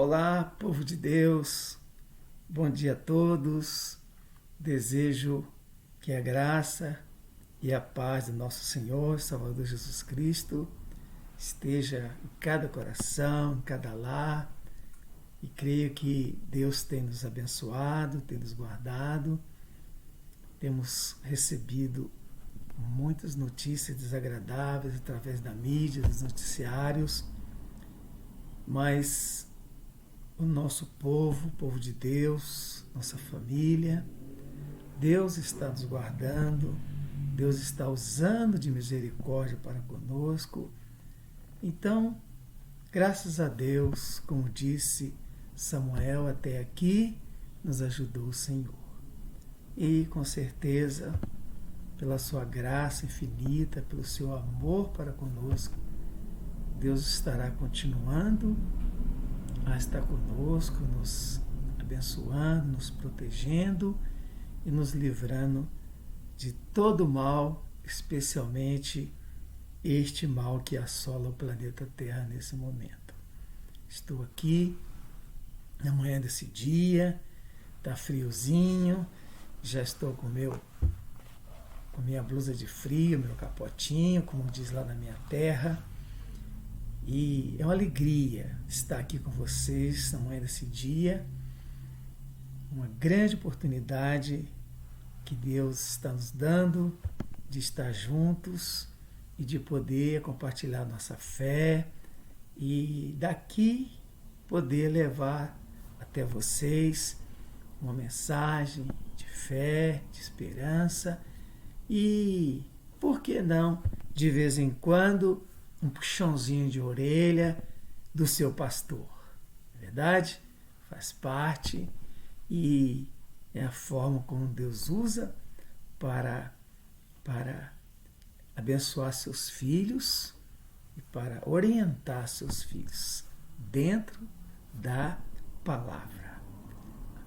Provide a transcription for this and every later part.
Olá, povo de Deus, bom dia a todos. Desejo que a graça e a paz do nosso Senhor, Salvador Jesus Cristo, esteja em cada coração, em cada lar, e creio que Deus tem nos abençoado, tem nos guardado. Temos recebido muitas notícias desagradáveis através da mídia, dos noticiários, mas o nosso povo, o povo de Deus, nossa família, Deus está nos guardando, Deus está usando de misericórdia para conosco. Então, graças a Deus, como disse Samuel, até aqui nos ajudou o Senhor. E com certeza, pela sua graça infinita, pelo seu amor para conosco, Deus estará continuando a estar conosco, nos abençoando, nos protegendo e nos livrando de todo mal, especialmente este mal que assola o planeta Terra nesse momento. Estou aqui na manhã desse dia, está friozinho, já estou com minha blusa de frio, meu capotinho, como diz lá na minha terra. E é uma alegria estar aqui com vocês na manhã desse dia, uma grande oportunidade que Deus está nos dando de estar juntos e de poder compartilhar nossa fé e daqui poder levar até vocês uma mensagem de fé, de esperança e, por que não, de vez em quando, um puxãozinho de orelha do seu pastor. É verdade? Faz parte e é a forma como Deus usa para abençoar seus filhos e para orientar seus filhos dentro da palavra.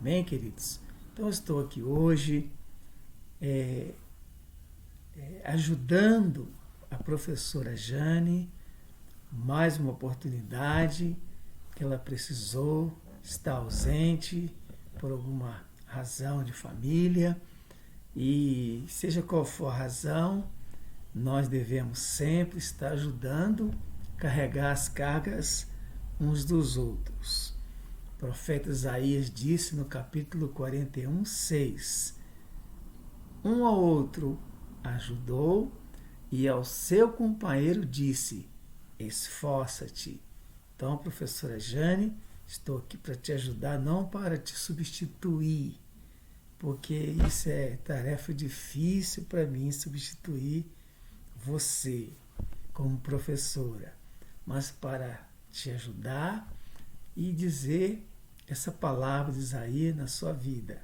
Amém, queridos? Então, eu estou aqui hoje ajudando a professora Jane, mais uma oportunidade que ela precisou, está ausente por alguma razão de família, e seja qual for a razão, nós devemos sempre estar ajudando a carregar as cargas uns dos outros. O profeta Isaías disse no capítulo 41, 6, um ao outro ajudou, e ao seu companheiro disse, esforça-te. Então, professora Jane, estou aqui para te ajudar, não para te substituir, porque isso é tarefa difícil para mim, substituir você como professora, mas para te ajudar e dizer essa palavra de Isaías na sua vida.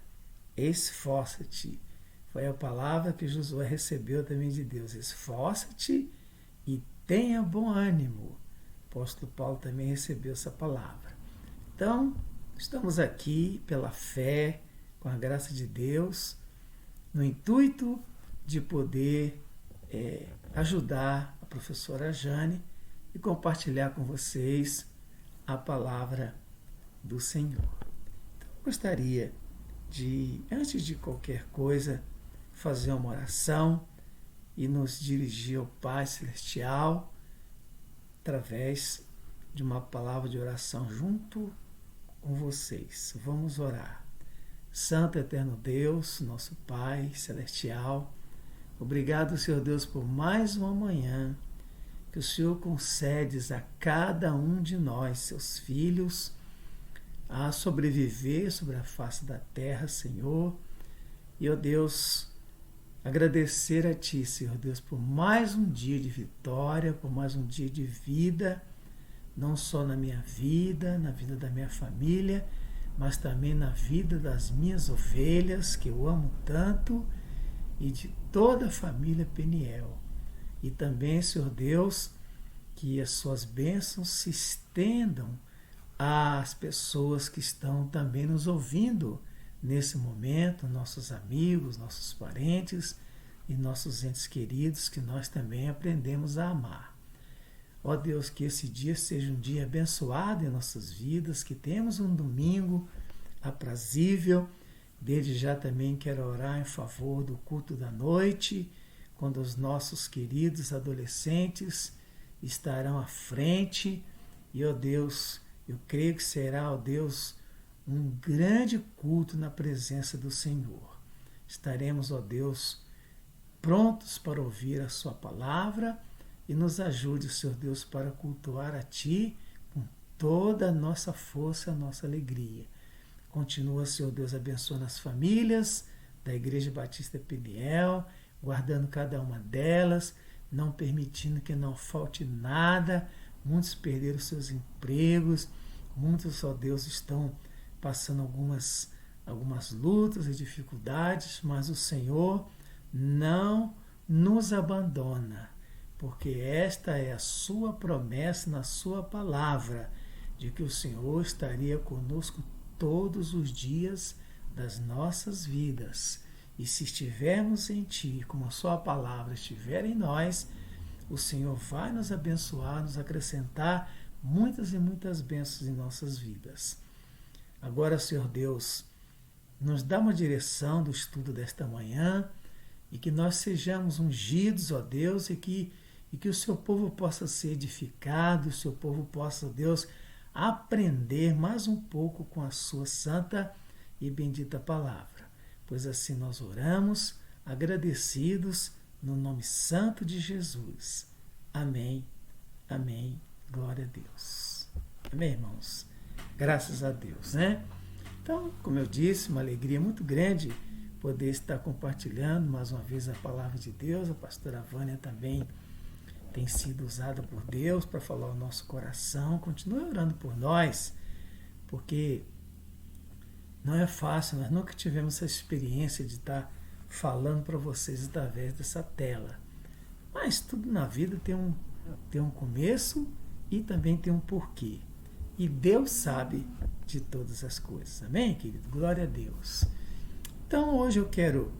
Esforça-te. Foi a palavra que Josué recebeu também de Deus. Esforça-te e tenha bom ânimo. O apóstolo Paulo também recebeu essa palavra. Então, estamos aqui pela fé, com a graça de Deus, no intuito de poder ajudar a professora Jane e compartilhar com vocês a palavra do Senhor. Então, eu gostaria de, antes de qualquer coisa, fazer uma oração e nos dirigir ao Pai Celestial através de uma palavra de oração junto com vocês. Vamos orar. Santo Eterno Deus, nosso Pai Celestial, obrigado, Senhor Deus, por mais uma manhã que o Senhor concedes a cada um de nós, seus filhos, a sobreviver sobre a face da terra, Senhor. E, ó Deus, agradecer a Ti, Senhor Deus, por mais um dia de vitória, por mais um dia de vida, não só na minha vida, na vida da minha família, mas também na vida das minhas ovelhas, que eu amo tanto, e de toda a família Peniel. E também, Senhor Deus, que as Suas bênçãos se estendam às pessoas que estão também nos ouvindo nesse momento, nossos amigos, nossos parentes e nossos entes queridos, que nós também aprendemos a amar. Ó Deus, que esse dia seja um dia abençoado em nossas vidas, que temos um domingo aprazível. Desde já também quero orar em favor do culto da noite, quando os nossos queridos adolescentes estarão à frente. E, ó Deus, eu creio que será, ó Deus, um grande culto na presença do Senhor. Estaremos, ó Deus, prontos para ouvir a sua palavra e nos ajude, Senhor Deus, para cultuar a Ti com toda a nossa força, a nossa alegria. Continua, Senhor Deus, abençoando as famílias da Igreja Batista Peniel, guardando cada uma delas, não permitindo que não falte nada. Muitos perderam seus empregos, muitos, ó Deus, estão passando algumas lutas e dificuldades, mas o Senhor não nos abandona, porque esta é a sua promessa na sua palavra, de que o Senhor estaria conosco todos os dias das nossas vidas. E se estivermos em Ti, como a sua palavra estiver em nós, o Senhor vai nos abençoar, nos acrescentar muitas e muitas bênçãos em nossas vidas. Agora, Senhor Deus, nos dá uma direção do estudo desta manhã e que nós sejamos ungidos, ó Deus, e que o seu povo possa ser edificado, o seu povo possa, ó Deus, aprender mais um pouco com a sua santa e bendita palavra. Pois assim nós oramos, agradecidos, no nome santo de Jesus. Amém, amém, glória a Deus. Amém, irmãos? Graças a Deus, né? Então, como eu disse, uma alegria muito grande poder estar compartilhando mais uma vez a palavra de Deus. A pastora Vânia também tem sido usada por Deus para falar ao nosso coração. Continue orando por nós, porque não é fácil, nós nunca tivemos essa experiência de estar falando para vocês através dessa tela. Mas tudo na vida tem um começo e também tem um porquê. E Deus sabe de todas as coisas. Amém, querido? Glória a Deus. Então, hoje eu quero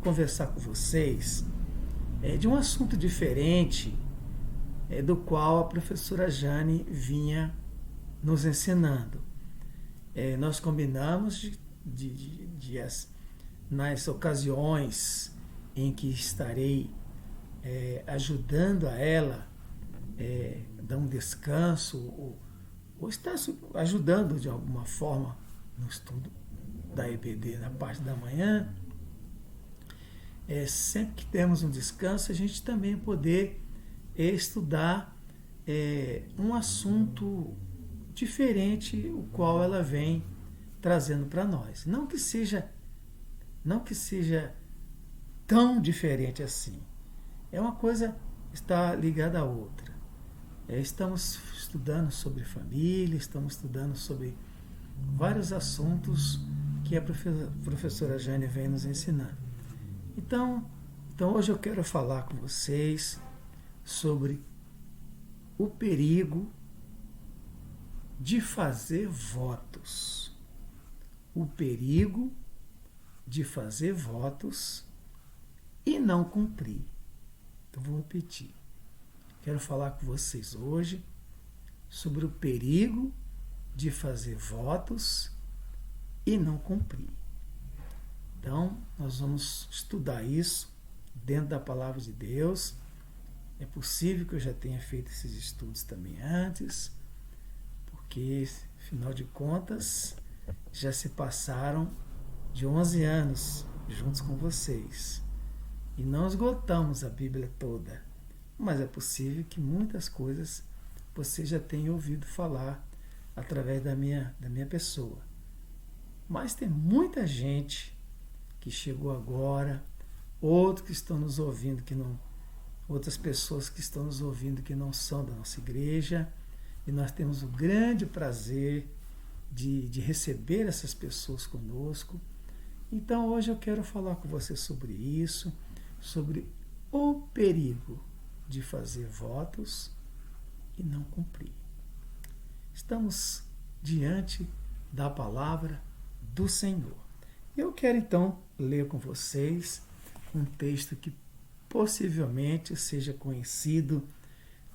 conversar com vocês de um assunto diferente do qual a professora Jane vinha nos ensinando. Nós combinamos nas ocasiões em que estarei ajudando a ela, dar um descanso, ou estar ajudando de alguma forma no estudo da EBD na parte da manhã, sempre que temos um descanso, a gente também poder estudar um assunto diferente, o qual ela vem trazendo para nós. Não que seja tão diferente assim. É uma coisa está ligada à outra. Estamos estudando sobre família, estamos estudando sobre vários assuntos que a professora Jane vem nos ensinando. Então hoje eu quero falar com vocês sobre o perigo de fazer votos. O perigo de fazer votos e não cumprir. Então vou repetir. Quero falar com vocês hoje sobre o perigo de fazer votos e não cumprir. Então, nós vamos estudar isso dentro da palavra de Deus. É possível que eu já tenha feito esses estudos também antes, porque, afinal de contas, já se passaram de 11 anos juntos com vocês. E não esgotamos a Bíblia toda, mas é possível que muitas coisas você já tenha ouvido falar através da minha pessoa. Mas tem muita gente que chegou agora, outros que estão nos ouvindo outras pessoas que estão nos ouvindo que não são da nossa igreja, e nós temos o grande prazer de receber essas pessoas conosco. Então hoje eu quero falar com você sobre isso, sobre o perigo de fazer votos e não cumprir. Estamos diante da palavra do Senhor. Eu quero então ler com vocês um texto que possivelmente seja conhecido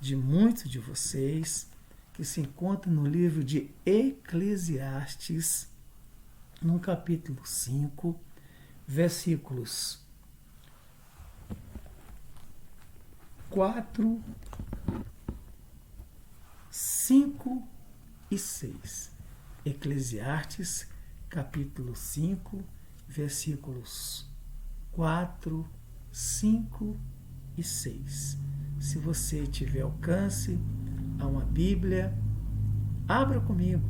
de muitos de vocês, que se encontra no livro de Eclesiastes, no capítulo 5, versículos 4, 5 e 6. Eclesiastes, capítulo 5, versículos 4, 5 e 6. Se você tiver alcance a uma Bíblia, abra comigo.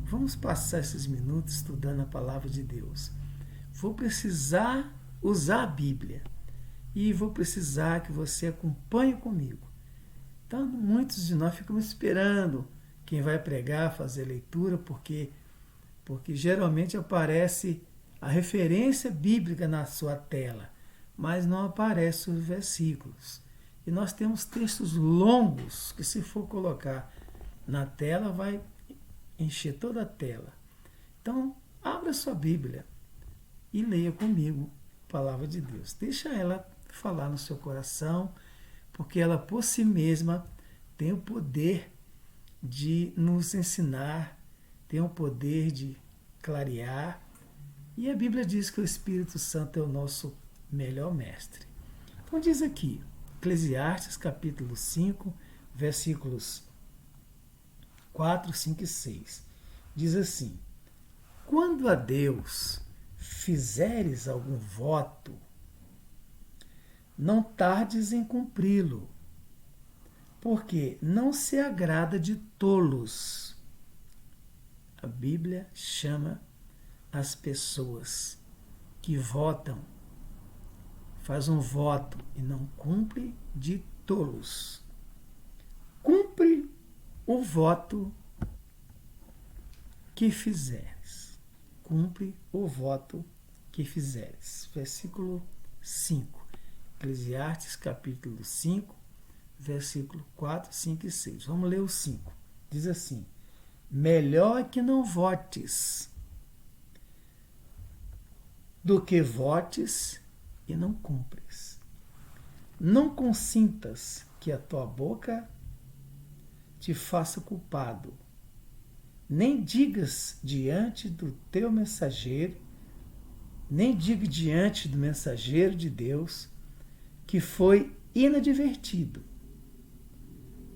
Vamos passar esses minutos estudando a palavra de Deus. Vou precisar usar a Bíblia e vou precisar que você acompanhe comigo. Então, muitos de nós ficamos esperando quem vai pregar, fazer leitura, porque geralmente aparece a referência bíblica na sua tela, mas não aparecem os versículos. E nós temos textos longos que, se for colocar na tela, vai encher toda a tela. Então, abra sua Bíblia e leia comigo a palavra de Deus. Deixa ela falar no seu coração, porque ela por si mesma tem o poder de nos ensinar, tem o poder de clarear. E a Bíblia diz que o Espírito Santo é o nosso melhor mestre. Então diz aqui, Eclesiastes capítulo 5, versículos 4, 5 e 6. Diz assim: quando a Deus fizeres algum voto, não tardes em cumpri-lo, porque não se agrada de tolos. A Bíblia chama as pessoas que votam, faz um voto e não cumpre, de tolos. Cumpre o voto que fizeres. Cumpre o voto que fizeres. Versículo 5. Eclesiastes capítulo 5, versículo 4, 5 e 6. Vamos ler o 5. Diz assim: melhor que não votes do que votes e não cumpres. Não consintas que a tua boca te faça culpado, nem digas diante do teu mensageiro, nem diga diante do mensageiro de Deus que foi inadvertido.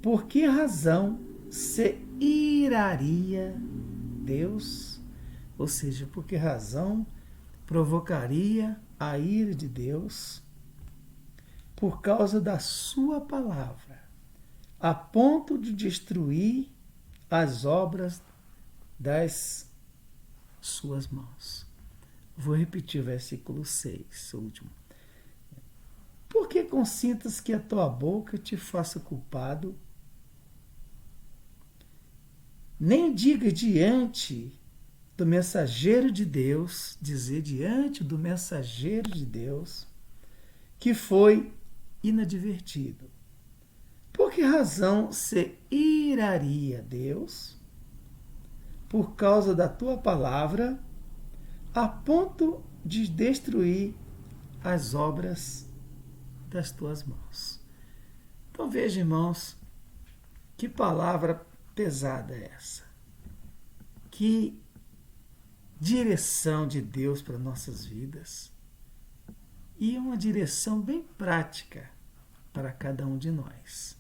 Por que razão se iraria Deus? Ou seja, por que razão provocaria a ira de Deus? Por causa da sua palavra, a ponto de destruir as obras das suas mãos. Vou repetir o versículo 6, o último. Por que consintas que a tua boca te faça culpado? Nem diga diante do mensageiro de Deus, dizer diante do mensageiro de Deus, que foi inadvertido. Por que razão se iraria Deus? Por causa da tua palavra, a ponto de destruir as obras das tuas mãos. Então veja, irmãos, que palavra pesada é essa. Que direção de Deus para nossas vidas. E uma direção bem prática para cada um de nós.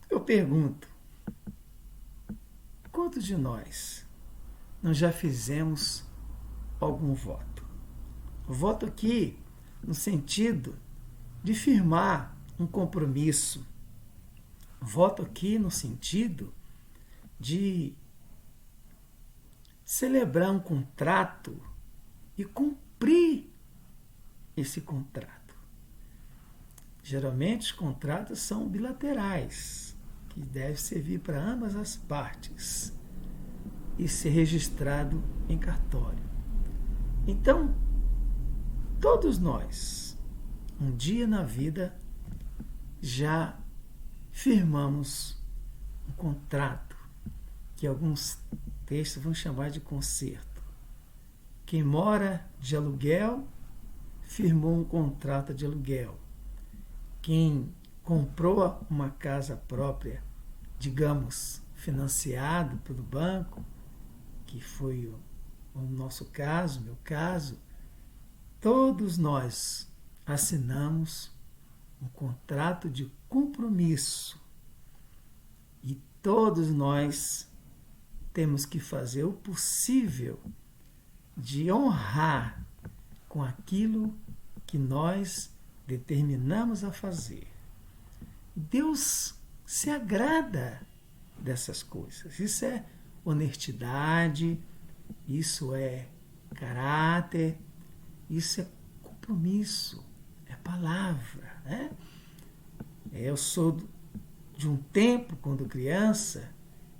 Eu pergunto, quantos de nós nós já fizemos algum voto? Voto aqui no sentido de firmar um compromisso. Voto aqui no sentido de celebrar um contrato e cumprir esse contrato. Geralmente os contratos são bilaterais, que devem servir para ambas as partes e ser registrado em cartório. Então, todos nós, um dia na vida, já firmamos um contrato, que alguns textos vão chamar de concerto. Quem mora de aluguel firmou um contrato de aluguel. Quem comprou uma casa própria, digamos, financiado pelo banco, que foi o nosso caso, meu caso, todos nós assinamos um contrato de compromisso e todos nós temos que fazer o possível de honrar com aquilo que nós determinamos a fazer. Deus se agrada dessas coisas. Isso é honestidade, isso é caráter, isso é compromisso, é palavra. Né? Eu sou de um tempo, quando criança,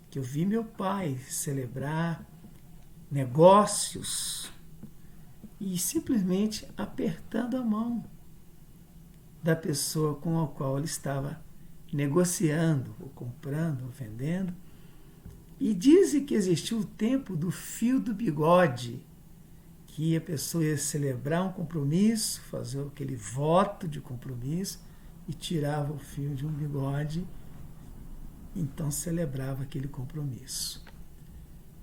que eu vi meu pai celebrar negócios e simplesmente apertando a mão da pessoa com a qual ele estava negociando, ou comprando, ou vendendo. E dizem que existiu o tempo do fio do bigode, que a pessoa ia celebrar um compromisso, fazer aquele voto de compromisso e tirava o fio de um bigode, então celebrava aquele compromisso.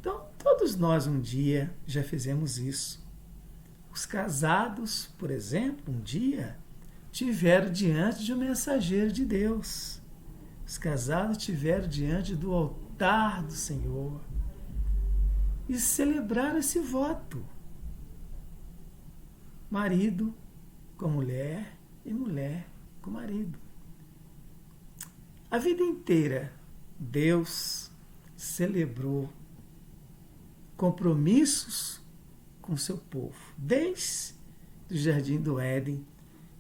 Então, todos nós um dia já fizemos isso. Os casados, por exemplo, um dia tiveram diante de um mensageiro de Deus. Os casados tiveram diante do altar do Senhor e celebraram esse voto. Marido com mulher e mulher com marido. A vida inteira, Deus celebrou compromissos com seu povo, desde o Jardim do Éden,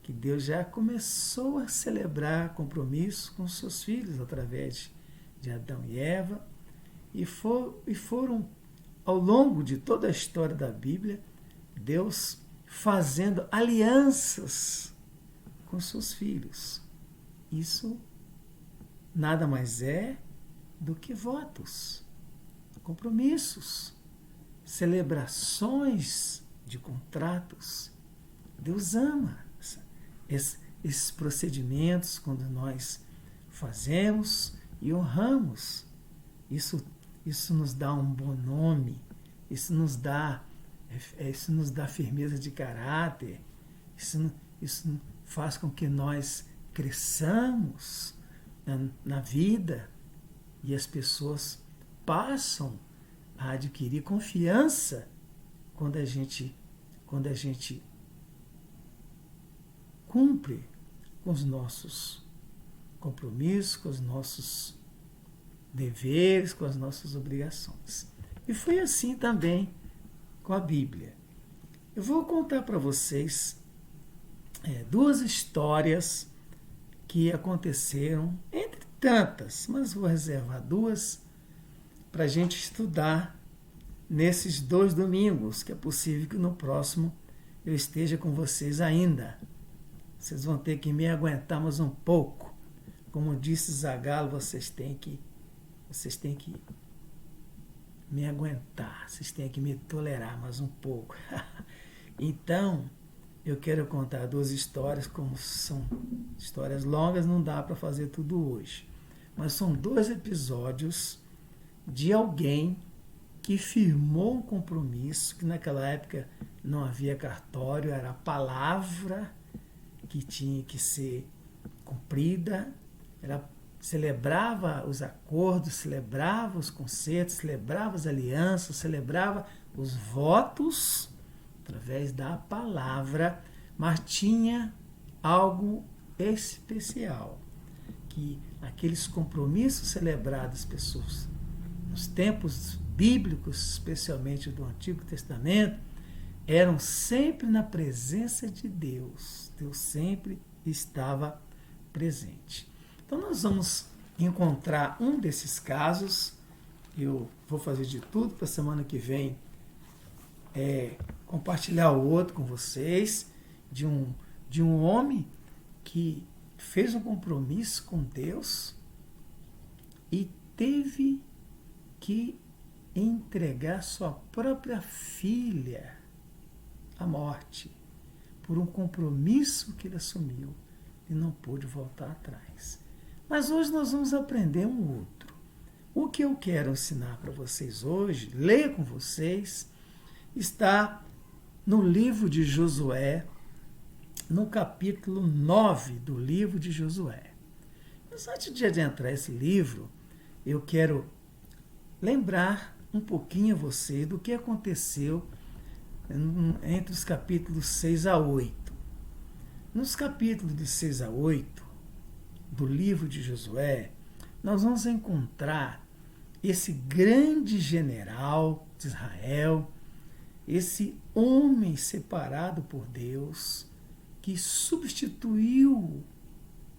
que Deus já começou a celebrar compromissos com seus filhos através de Adão e Eva, e foram, ao longo de toda a história da Bíblia, Deus fazendo alianças com seus filhos. Isso nada mais é do que votos, compromissos, celebrações de contratos. Deus ama esses procedimentos quando nós fazemos e honramos. Isso nos dá um bom nome, isso nos dá firmeza de caráter, isso faz com que nós cresçamos na vida e as pessoas passam a adquirir confiança quando a gente cumpre com os nossos compromissos, com os nossos deveres, com as nossas obrigações. E foi assim também com a Bíblia. Eu vou contar para vocês duas histórias que aconteceram, entre tantas, mas vou reservar duas para a gente estudar nesses 2 domingos, que é possível que no próximo eu esteja com vocês ainda. Vocês vão ter que me aguentar mais um pouco. Como disse Zagalo, vocês têm que me aguentar, vocês têm que me tolerar mais um pouco. Então, eu quero contar 2 histórias, como são histórias longas, não dá para fazer tudo hoje. Mas são 2 episódios de alguém que firmou um compromisso, que naquela época não havia cartório, era a palavra que tinha que ser cumprida, celebrava os acordos, celebrava os concertos, celebrava as alianças, celebrava os votos através da palavra, mas tinha algo especial, que aqueles compromissos celebrados, pessoas, nos tempos bíblicos, especialmente do Antigo Testamento, eram sempre na presença de Deus. Deus sempre estava presente. Então nós vamos encontrar um desses casos. Eu vou fazer de tudo para a semana que vem compartilhar o outro com vocês, de um homem que fez um compromisso com Deus e teve que entregar sua própria filha à morte por um compromisso que ele assumiu e não pôde voltar atrás. Mas hoje nós vamos aprender um outro. O que eu quero ensinar para vocês hoje, ler com vocês, está no livro de Josué, no capítulo 9 do livro de Josué. Mas antes de adentrar esse livro, eu quero lembrar um pouquinho a você do que aconteceu entre os capítulos 6 a 8. Nos capítulos de 6 a 8 do livro de Josué, nós vamos encontrar esse grande general de Israel, esse homem separado por Deus, que substituiu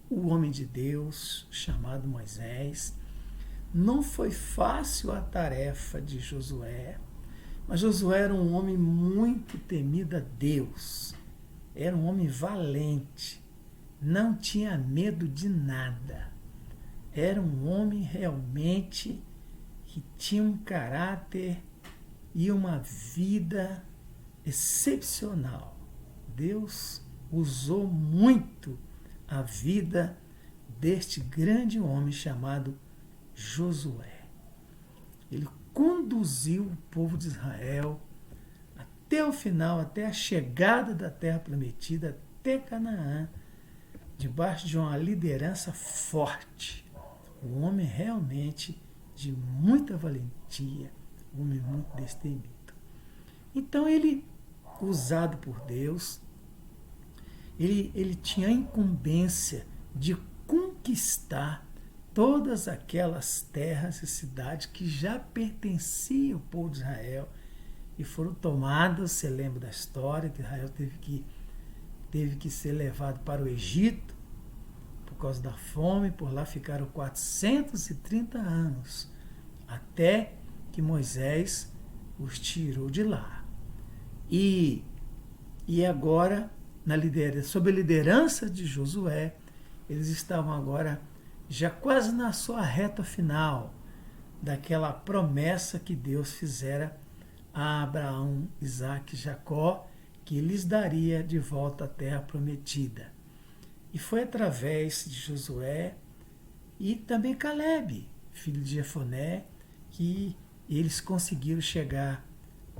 o homem de Deus, chamado Moisés. Não foi fácil a tarefa de Josué, mas Josué era um homem muito temido a Deus. Era um homem valente, não tinha medo de nada. Era um homem realmente que tinha um caráter e uma vida excepcional. Deus usou muito a vida deste grande homem chamado Josué. Ele conduziu o povo de Israel até o final, até a chegada da terra prometida, até Canaã, debaixo de uma liderança forte. Um homem realmente de muita valentia, um homem muito destemido. Então ele, usado por Deus, ele tinha a incumbência de conquistar todas aquelas terras e cidades que já pertenciam ao povo de Israel e foram tomadas. Você lembra da história que Israel teve que ser levado para o Egito por causa da fome. Por lá ficaram 430 anos até que Moisés os tirou de lá. E agora, sob a liderança de Josué, eles estavam agora já quase na sua reta final daquela promessa que Deus fizera a Abraão, Isaque e Jacó, que lhes daria de volta a terra prometida. E foi através de Josué e também Calebe, filho de Jefoné, que eles conseguiram chegar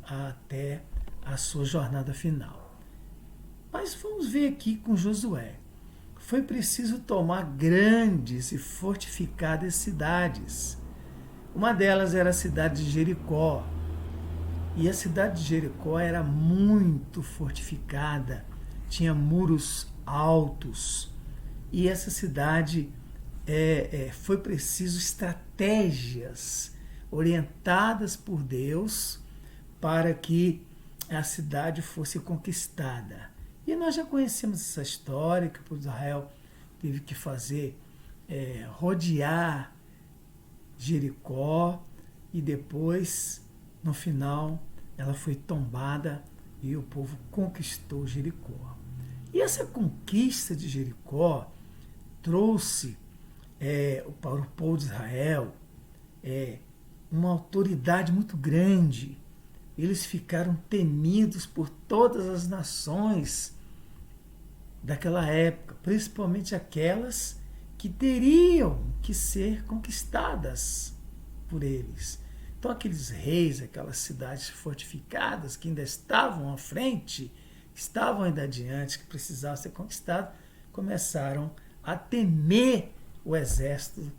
até a sua jornada final. Mas vamos ver aqui com Josué. Foi preciso tomar grandes e fortificadas cidades. Uma delas era a cidade de Jericó. E a cidade de Jericó era muito fortificada, tinha muros altos. E essa cidade foi preciso estratégias orientadas por Deus para que a cidade fosse conquistada. E nós já conhecemos essa história, que o povo de Israel teve que fazer, rodear Jericó, e depois, no final, ela foi tombada e o povo conquistou Jericó. E essa conquista de Jericó trouxe para o povo de Israel uma autoridade muito grande. Eles ficaram temidos por todas as nações daquela época, principalmente aquelas que teriam que ser conquistadas por eles. Então aqueles reis, aquelas cidades fortificadas que ainda estavam à frente, estavam ainda adiante, que precisavam ser conquistadas, começaram a temer o exército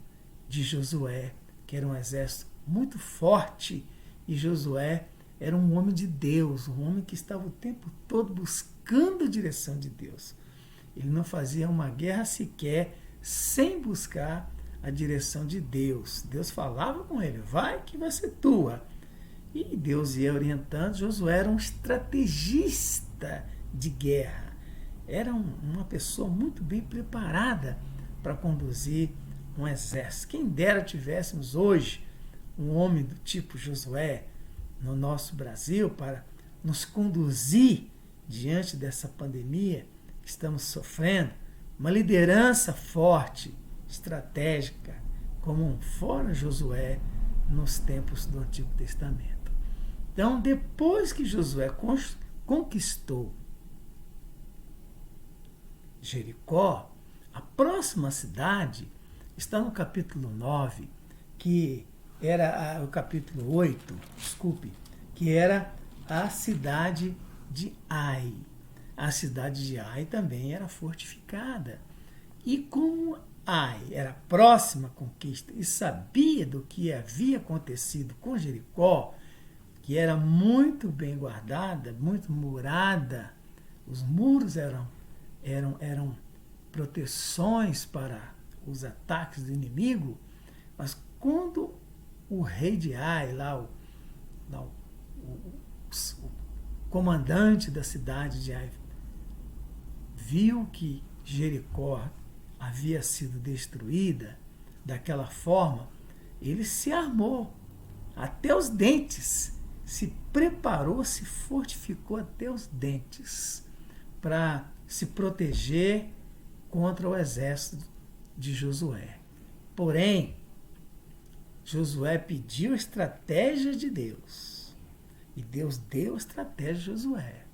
de Josué, que era um exército muito forte, e Josué era um homem de Deus, um homem que estava o tempo todo buscando a direção de Deus. Ele não fazia uma guerra sequer sem buscar a direção de Deus. Deus falava com ele, vai que vai ser tua. E Deus ia orientando. Josué era um estrategista de guerra. Era uma pessoa muito bem preparada para conduzir um exército. Quem dera tivéssemos hoje um homem do tipo Josué no nosso Brasil para nos conduzir diante dessa pandemia que estamos sofrendo, uma liderança forte, estratégica, como fora Josué nos tempos do Antigo Testamento. Então, depois que Josué conquistou Jericó, A próxima cidade está no capítulo 9, que era o capítulo 8, desculpe, que era a cidade de Ai. A cidade de Ai também era fortificada. E como Ai era próxima à conquista e sabia do que havia acontecido com Jericó, que era muito bem guardada, muito murada, os muros eram proteções para os ataques do inimigo, mas quando o rei de Ai, o comandante da cidade de Ai, viu que Jericó havia sido destruída daquela forma, ele se armou até os dentes, se preparou, se fortificou até os dentes para se proteger contra o exército de Josué. Porém, Josué pediu a estratégia de Deus. E Deus deu a estratégia de Josué.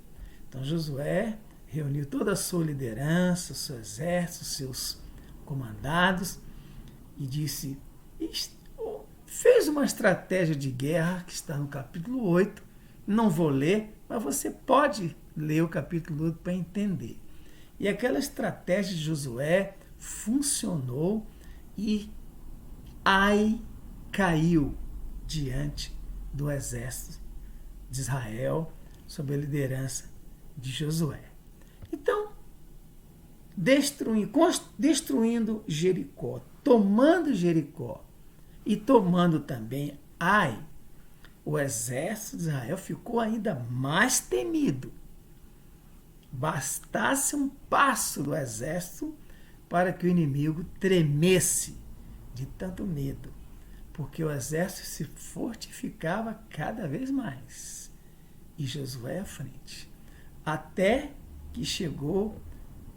Então Josué reuniu toda a sua liderança, o seu exército, os seus comandados, e disse, fez uma estratégia de guerra, que está no capítulo 8. Não vou ler, mas você pode ler o capítulo 8 para entender. E aquela estratégia de Josué funcionou e Ai caiu diante do exército de Israel sob a liderança de Josué. Então, destruindo Jericó, tomando Jericó e tomando também Ai, o exército de Israel ficou ainda mais temido. Bastasse um passo do exército para que o inimigo tremesse de tanto medo, porque o exército se fortificava cada vez mais. E Josué à frente, até que chegou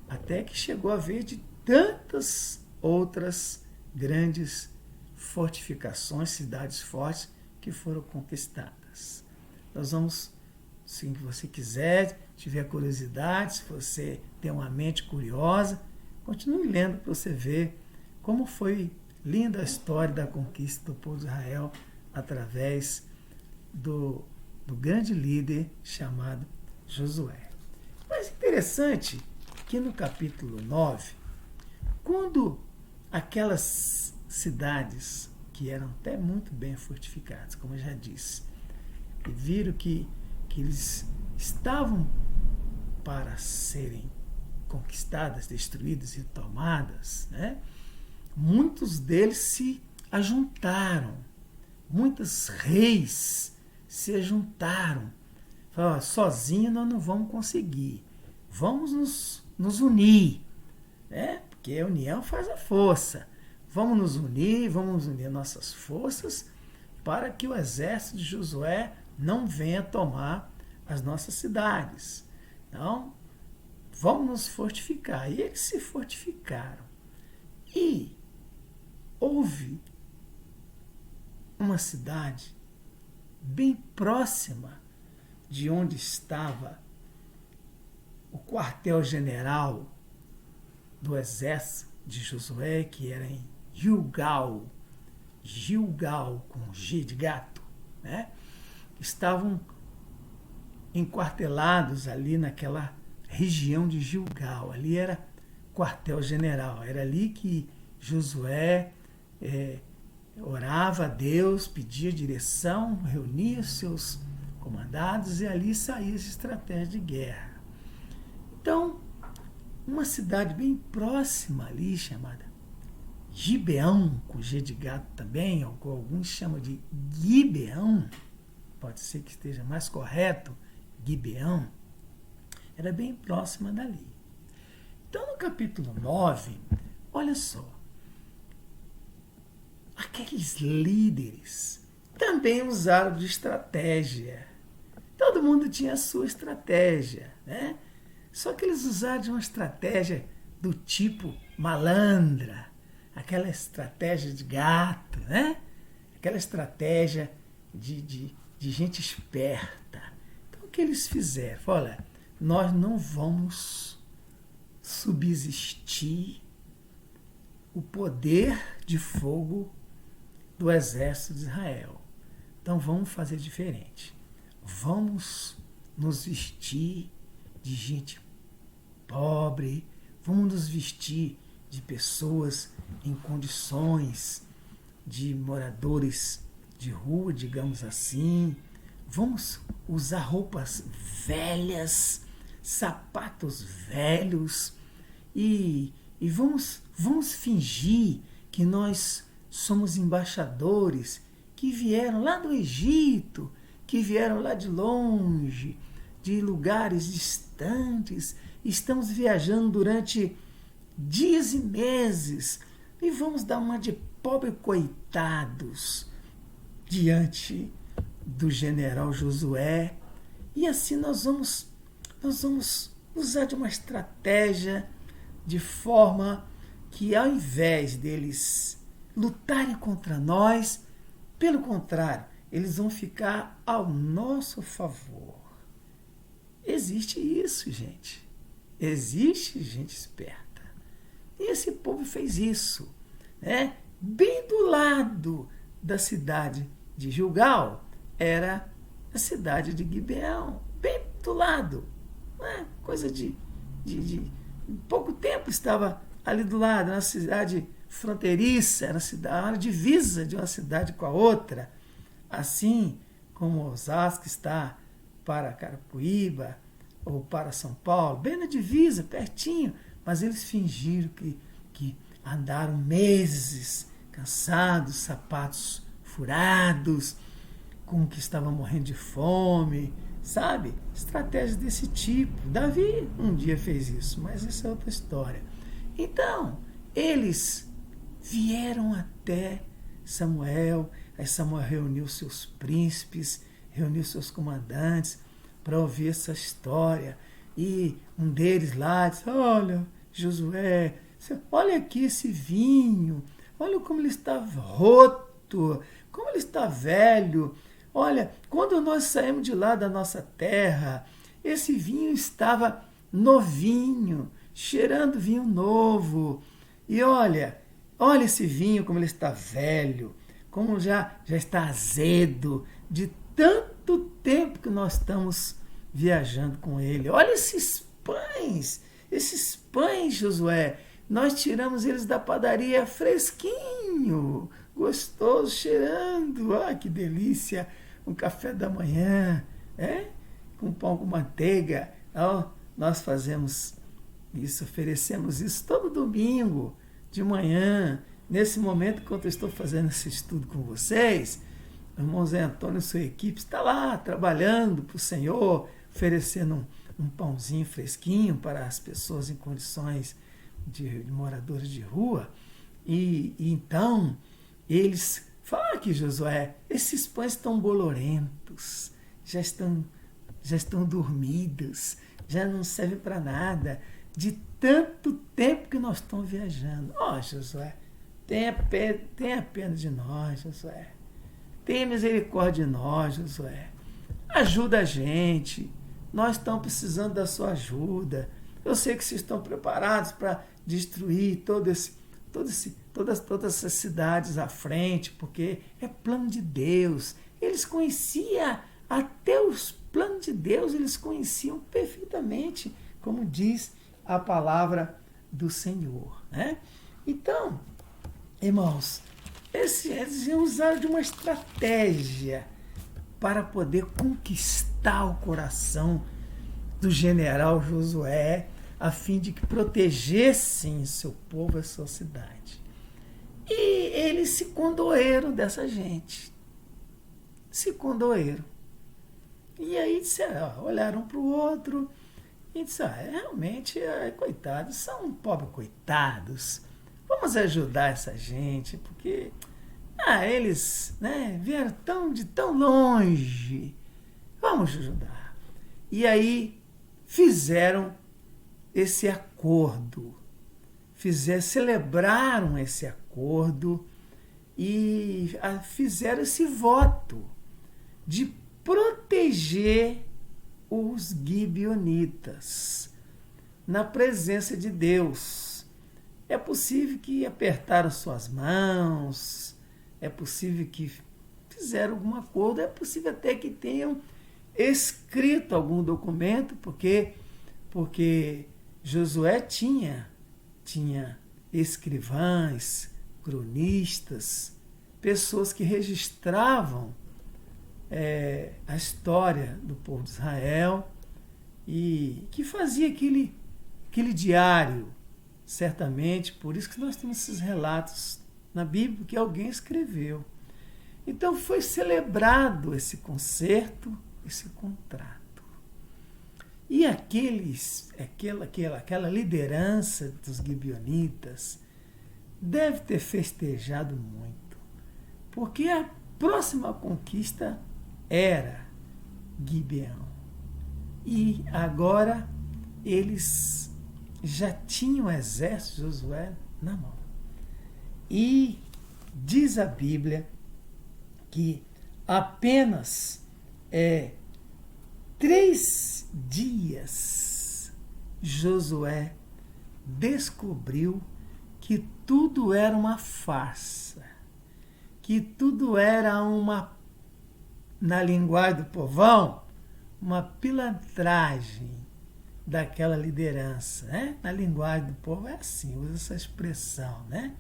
a vez de tantas outras grandes fortificações, cidades fortes que foram conquistadas. Nós vamos, se você quiser, tiver curiosidade, se você tem uma mente curiosa, continue lendo para você ver como foi linda a história da conquista do povo de Israel através do grande líder chamado Josué. Mas interessante que no capítulo 9, quando aquelas cidades que eram até muito bem fortificadas, como eu já disse, e viram que eles estavam para serem conquistadas, destruídas e tomadas, né? Muitos deles se ajuntaram, muitos reis se ajuntaram. Falaram, sozinho nós não vamos conseguir, vamos nos unir, né? Porque a união faz a força. Vamos unir nossas forças para que o exército de Josué não venha tomar as nossas cidades. Então, vamos nos fortificar. E eles se fortificaram. E houve uma cidade bem próxima de onde estava o quartel-general do exército de Josué, que era em Gilgal com G de gato, né? Estavam enquartelados ali naquela região de Gilgal. Ali era quartel-general, era ali que Josué orava a Deus, pedia direção, reunia seus comandados e ali saía essa estratégia de guerra. Então, uma cidade bem próxima ali, chamada Gibeão, com G de gato também, ou alguns chamam de Gibeão, pode ser que esteja mais correto, Gibeão, era bem próxima dali. Então, no capítulo 9, olha só, aqueles líderes também usaram de estratégia. Todo mundo tinha a sua estratégia, né? Só que eles usaram de uma estratégia do tipo malandra, aquela estratégia de gato, né? Aquela estratégia de gente esperta. Então, o que eles fizeram? Olha, nós não vamos subsistir o poder de fogo do exército de Israel. Então vamos fazer diferente. Vamos nos vestir de gente pobre, vamos nos vestir de pessoas em condições de moradores de rua, digamos assim. Vamos usar roupas velhas, sapatos velhos e vamos fingir que nós somos embaixadores que vieram lá do Egito, que vieram lá de longe, de lugares distantes. Estamos viajando durante dias e meses e vamos dar uma de pobre coitados diante do general Josué. E assim nós vamos usar de uma estratégia de forma que, ao invés deles lutarem contra nós, pelo contrário, eles vão ficar ao nosso favor. Existe isso, gente. Existe gente esperta. E esse povo fez isso, né? Bem do lado da cidade de Gilgal era a cidade de Gibeão. Bem do lado. Né? Coisa de pouco tempo estava ali do lado, na cidade fronteiriça, era a divisa de uma cidade com a outra. Assim como Osasco está para Carapicuíba ou para São Paulo, bem na divisa, pertinho, mas eles fingiram que andaram meses cansados, sapatos furados, como que estavam morrendo de fome, sabe? Estratégias desse tipo. Davi um dia fez isso, mas essa é outra história. Então, eles vieram até Samuel, aí Samuel reuniu seus príncipes, reuniu seus comandantes para ouvir essa história. E um deles lá disse: olha, Josué, olha aqui esse vinho, olha como ele está roto, como ele está velho. Olha, quando nós saímos de lá da nossa terra, esse vinho estava novinho, cheirando vinho novo. E olha esse vinho como ele está velho, como já está azedo, de tanto tempo que nós estamos viajando com ele. Olha esses pães, Josué, nós tiramos eles da padaria fresquinho, gostoso, cheirando. Ah, que delícia! Um café da manhã, com pão com manteiga. Nós fazemos isso, oferecemos isso todo domingo de manhã. Nesse momento, enquanto eu estou fazendo esse estudo com vocês, o irmão Zé Antônio e sua equipe está lá trabalhando para o Senhor, oferecendo um pãozinho fresquinho para as pessoas em condições de moradores de rua. E então, eles falaram aqui, Josué, esses pães estão bolorentos, já estão dormidos, já não servem para nada, de tanto tempo que nós estamos viajando. Josué, tenha pena de nós, Josué. Tenha misericórdia de nós, Josué. Ajuda a gente. Nós estamos precisando da sua ajuda. Eu sei que vocês estão preparados para destruir todas essas cidades à frente, porque é plano de Deus. Eles conheciam, até os planos de Deus, eles conheciam perfeitamente, como diz a palavra do Senhor. Né? Então, irmãos, eles usaram de uma estratégia para poder conquistar o coração do general Josué, a fim de que protegessem seu povo e sua cidade. E eles se condoeram dessa gente. Se condoeram. E aí disseram, olharam para o outro e disseram, realmente, coitados, são pobres coitados. Vamos ajudar essa gente, porque eles vieram de tão longe. Vamos ajudar. E aí fizeram esse acordo, celebraram esse acordo e fizeram esse voto de proteger os gibeonitas na presença de Deus. é possível que apertaram suas mãos, é possível que fizeram algum acordo, é possível até que tenham escrito algum documento, porque Josué tinha escrivães, cronistas, pessoas que registravam a história do povo de Israel e que fazia aquele diário, certamente, por isso que nós temos esses relatos na Bíblia que alguém escreveu. Então foi celebrado esse concerto, esse contrato. E aquela liderança dos gibeonitas deve ter festejado muito, porque a próxima conquista era Gibeão. E agora eles já tinham o exército de Josué na mão. E diz a Bíblia que apenas 3 dias Josué descobriu que tudo era uma farsa, que tudo era na linguagem do povão, uma pilantragem daquela liderança, né? Na linguagem do povo é assim, usa essa expressão, né?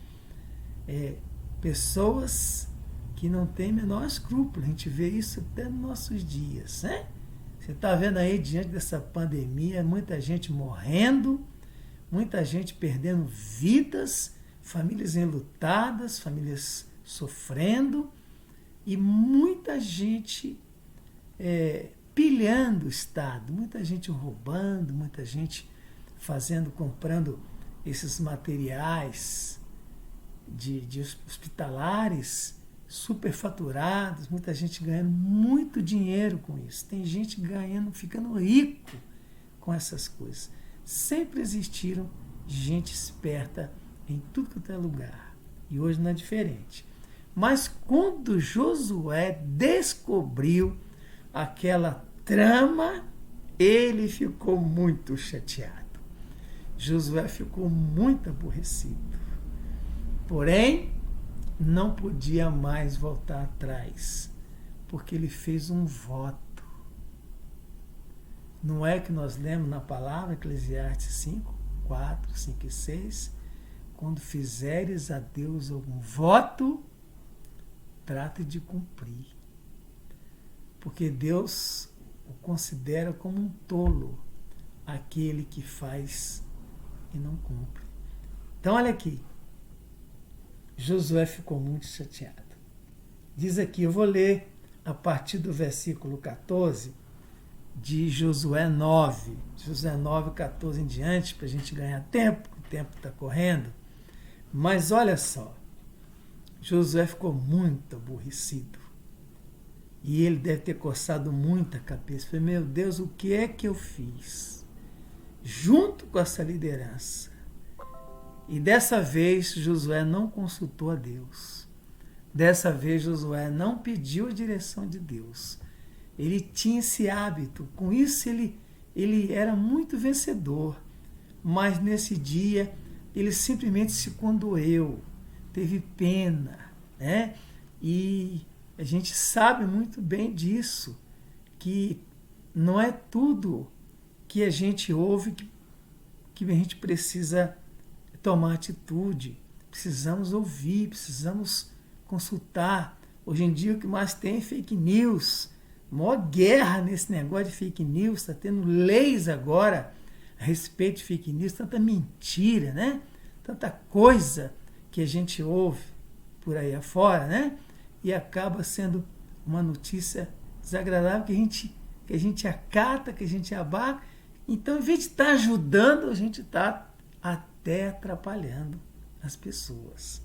Pessoas que não têm menor escrúpulo, a gente vê isso até nos nossos dias, né? Você está vendo aí, diante dessa pandemia, muita gente morrendo, muita gente perdendo vidas, famílias enlutadas, famílias sofrendo, e muita gente pilhando o Estado, muita gente roubando, muita gente comprando esses materiais de hospitalares superfaturados, muita gente ganhando muito dinheiro com isso. Tem gente ficando rico com essas coisas. Sempre existiram gente esperta em tudo quanto é lugar. E hoje não é diferente. Mas quando Josué descobriu aquela trama, ele ficou muito chateado. Josué ficou muito aborrecido. Porém, não podia mais voltar atrás, porque ele fez um voto. Não é que nós lemos na palavra Eclesiastes 5, 4, 5 e 6, quando fizeres a Deus algum voto, trate de cumprir. Porque Deus o considera como um tolo aquele que faz e não cumpre. Então, olha aqui. Josué ficou muito chateado. Diz aqui, eu vou ler a partir do versículo 14 de Josué 9. Josué 9, 14 em diante, para a gente ganhar tempo, o tempo está correndo. Mas olha só, Josué ficou muito aborrecido. E ele deve ter coçado muito a cabeça. Falei, meu Deus, o que é que eu fiz? Junto com essa liderança. E dessa vez Josué não consultou a Deus. Dessa vez Josué não pediu a direção de Deus. Ele tinha esse hábito. Com isso ele era muito vencedor. Mas nesse dia ele simplesmente se condoeu. Teve pena, né? E a gente sabe muito bem disso. Que não é tudo que a gente ouve que a gente precisa tomar atitude, precisamos ouvir, precisamos consultar. Hoje em dia o que mais tem é fake news, a maior guerra nesse negócio de fake news, está tendo leis agora a respeito de fake news, tanta mentira, né? Tanta coisa que a gente ouve por aí afora, né? E acaba sendo uma notícia desagradável que a gente acata, que a gente abaca. Então, em vez de estar ajudando, a gente está até atrapalhando as pessoas.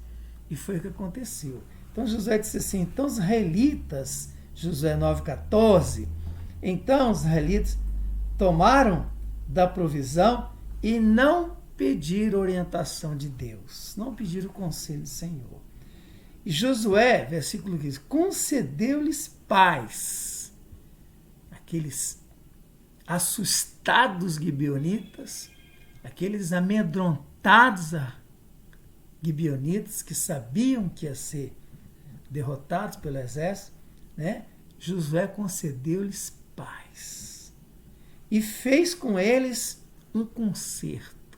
E foi o que aconteceu. Então Josué disse assim, então os israelitas, Josué 9,14, então os israelitas tomaram da provisão e não pediram orientação de Deus, não pediram o conselho do Senhor. E Josué, versículo 15, concedeu-lhes paz. Aqueles assustados gibeonitas, aqueles amedrontados gibeonitas, que sabiam que ia ser derrotados pelo exército, né? Josué concedeu-lhes paz e fez com eles um concerto,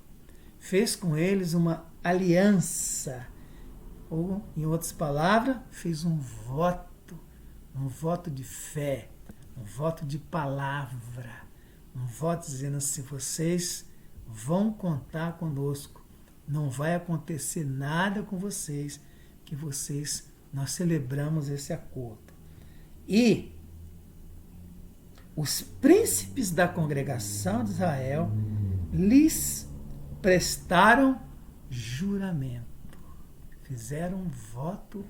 fez com eles uma aliança, ou, em outras palavras, fez um voto de fé, um voto de palavra, um voto dizendo assim: vocês vão contar conosco, não vai acontecer nada com vocês, que nós celebramos esse acordo. E os príncipes da congregação de Israel lhes prestaram juramento, fizeram um voto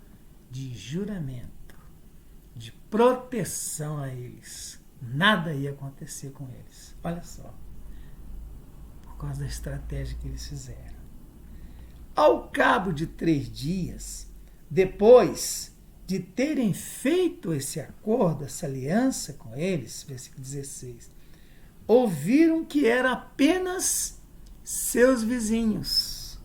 de juramento, de proteção a eles. Nada ia acontecer com eles. Olha só, por causa da estratégia que eles fizeram. Ao cabo de 3 dias, depois de terem feito esse acordo, essa aliança com eles, versículo 16, ouviram que era apenas seus vizinhos,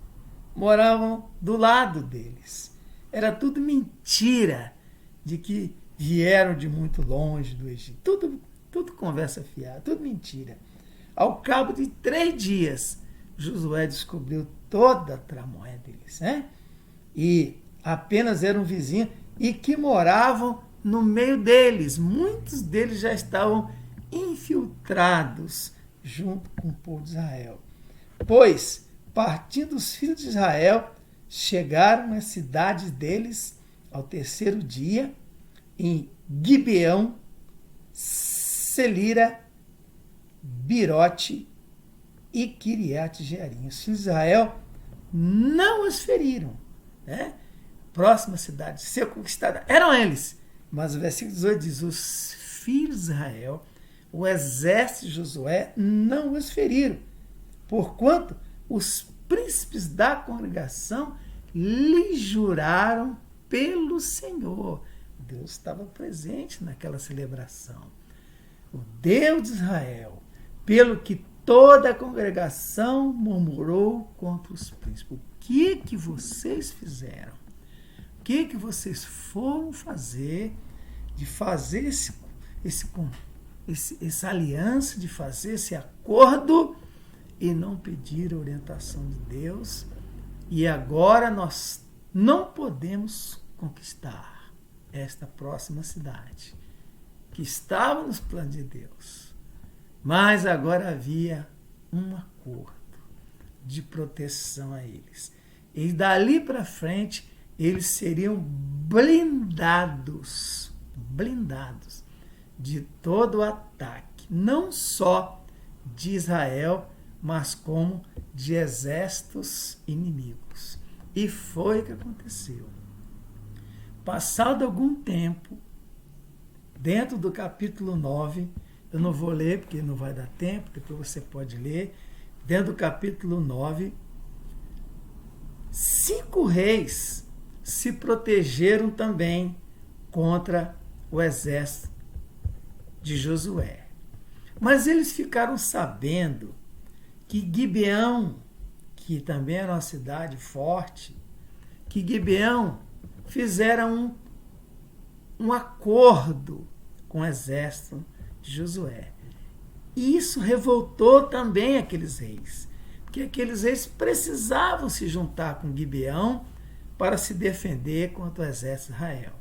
moravam do lado deles. Era tudo mentira de que vieram de muito longe do Egito. Tudo conversa fiada, tudo mentira. Ao cabo de 3 dias, Josué descobriu toda a tramóia deles, né? E apenas eram vizinhos e que moravam no meio deles. Muitos deles já estavam infiltrados junto com o povo de Israel. Pois, partindo os filhos de Israel, chegaram às cidades deles ao 3º dia, em Gibeão, Celira, Birote e Kiriat Jearim. Os filhos de Israel não os feriram, né? Próxima cidade a ser conquistada eram eles. Mas o versículo 18 diz: os filhos de Israel, o exército de Josué, não os feriram, porquanto os príncipes da congregação lhe juraram pelo Senhor. Deus estava presente naquela celebração. O Deus de Israel, pelo que toda a congregação murmurou contra os príncipes. O que vocês fizeram? O que vocês foram fazer, de fazer essa aliança, de fazer esse acordo e não pedir a orientação de Deus? E agora nós não podemos conquistar esta próxima cidade, que estava nos planos de Deus. Mas agora havia um acordo de proteção a eles. E dali para frente, eles seriam blindados de todo o ataque, não só de Israel, mas como de exércitos inimigos. E foi o que aconteceu. Passado algum tempo, dentro do capítulo 9, eu não vou ler porque não vai dar tempo, depois você pode ler, dentro do capítulo 9, 5 reis se protegeram também contra o exército de Josué. Mas eles ficaram sabendo que Gibeão, que também era uma cidade forte, que Gibeão fizeram um acordo com o exército de Josué. E isso revoltou também aqueles reis, porque aqueles reis precisavam se juntar com Gibeão para se defender contra o exército de Israel.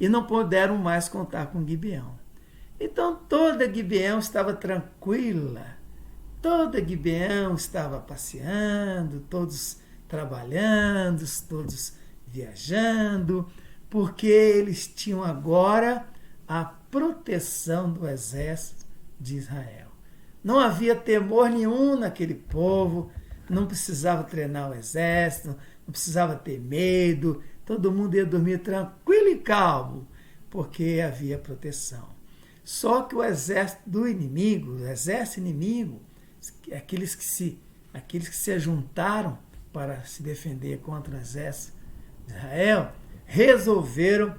E não puderam mais contar com Gibeão. Então toda Gibeão estava tranquila, toda Gibeão estava passeando, todos trabalhando, todos viajando, porque eles tinham agora a proteção do exército de Israel. Não havia temor nenhum naquele povo, não precisava treinar o exército, não precisava ter medo, todo mundo ia dormir tranquilo e calmo, porque havia proteção. Só que o exército do inimigo, o exército inimigo, aqueles que se juntaram para se defender contra o exército de Israel, resolveram,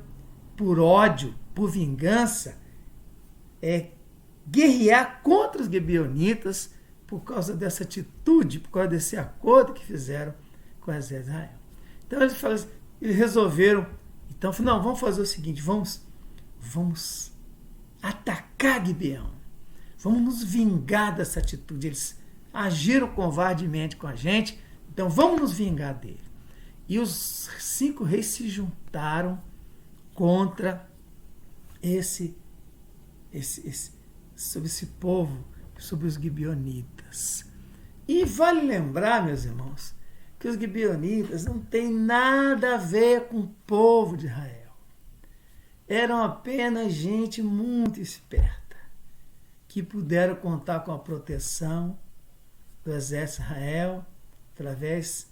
por ódio, por vingança, guerrear contra os gibeonitas por causa dessa atitude, por causa desse acordo que fizeram com o exército de Israel. Então eles resolveram, então, não, vamos fazer o seguinte, vamos atacar Gibeão, vamos nos vingar dessa atitude. Eles agiram covardemente com a gente, então vamos nos vingar dele. E os 5 reis se juntaram contra sobre esse povo, sobre os gibeonitas. E vale lembrar, meus irmãos, que os gibeonitas não têm nada a ver com o povo de Israel. Eram apenas gente muito esperta, que puderam contar com a proteção do exército de Israel através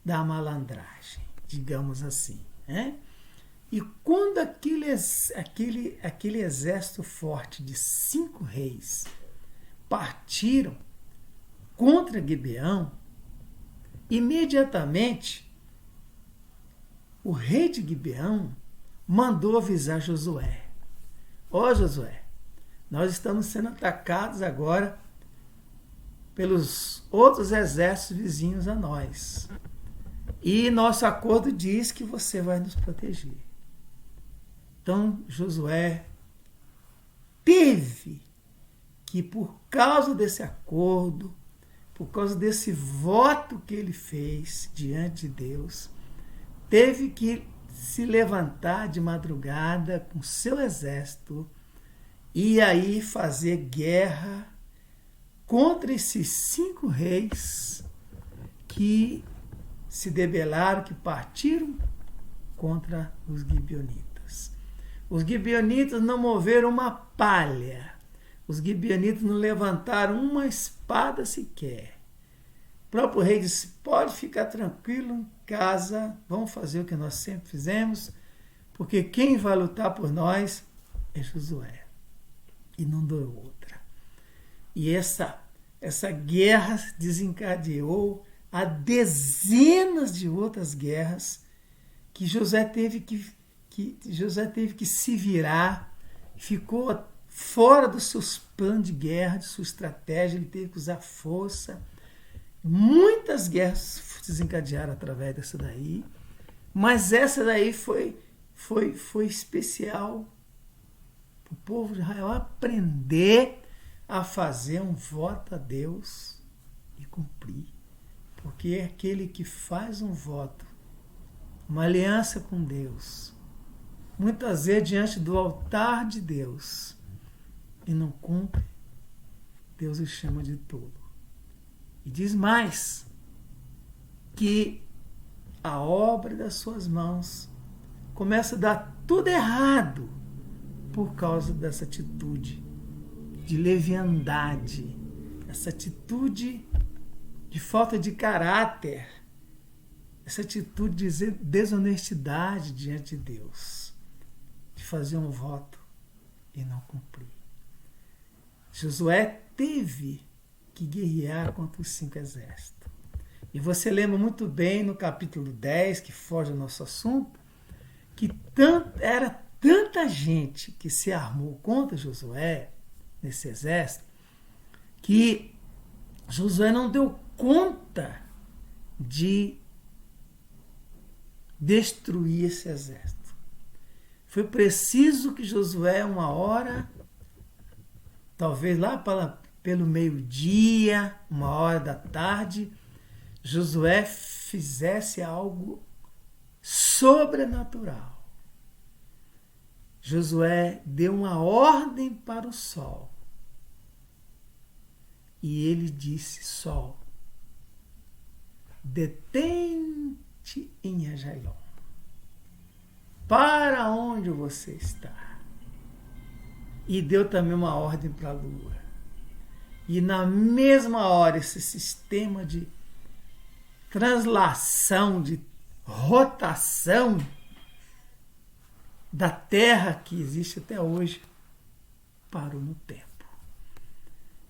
da malandragem, digamos assim. Né? E quando aquele exército forte de 5 reis partiram contra Gibeão, imediatamente o rei de Gibeão mandou avisar Josué. Ó Josué, nós estamos sendo atacados agora pelos outros exércitos vizinhos a nós. E nosso acordo diz que você vai nos proteger. Então Josué teve que, por causa desse acordo, por causa desse voto que ele fez diante de Deus, teve que se levantar de madrugada com seu exército e aí fazer guerra contra esses 5 reis que se debelaram, que partiram contra os gibeonitas. Os gibeonitas não moveram uma palha. Os gibeonitas não levantaram uma espada sequer. O próprio rei disse, pode ficar tranquilo em casa, vamos fazer o que nós sempre fizemos, porque quem vai lutar por nós é Josué. E não deu outra. E essa guerra desencadeou a dezenas de outras guerras que Josué teve que se virar, ficou fora dos seus planos de guerra, de sua estratégia, ele teve que usar força. Muitas guerras se desencadearam através dessa daí, mas essa daí foi especial para o povo de Israel aprender a fazer um voto a Deus e cumprir. Porque é aquele que faz um voto, uma aliança com Deus, muitas vezes diante do altar de Deus, e não cumpre, Deus o chama de tolo. E diz mais, que a obra das suas mãos começa a dar tudo errado por causa dessa atitude de leviandade, essa atitude de falta de caráter, essa atitude de desonestidade diante de Deus, de fazer um voto e não cumprir. Josué teve que guerrear contra os 5 exércitos. E você lembra muito bem no capítulo 10, que foge ao nosso assunto, que era tanta gente que se armou contra Josué, nesse exército, que Josué não deu conta de destruir esse exército. Foi preciso que Josué, uma hora, talvez lá pelo meio-dia, 1h da tarde, Josué fizesse algo sobrenatural. Josué deu uma ordem para o sol. E ele disse, sol, detente em Ajalon. Para onde você está? E deu também uma ordem para a lua. E na mesma hora, esse sistema de translação, de rotação da Terra que existe até hoje, parou no tempo.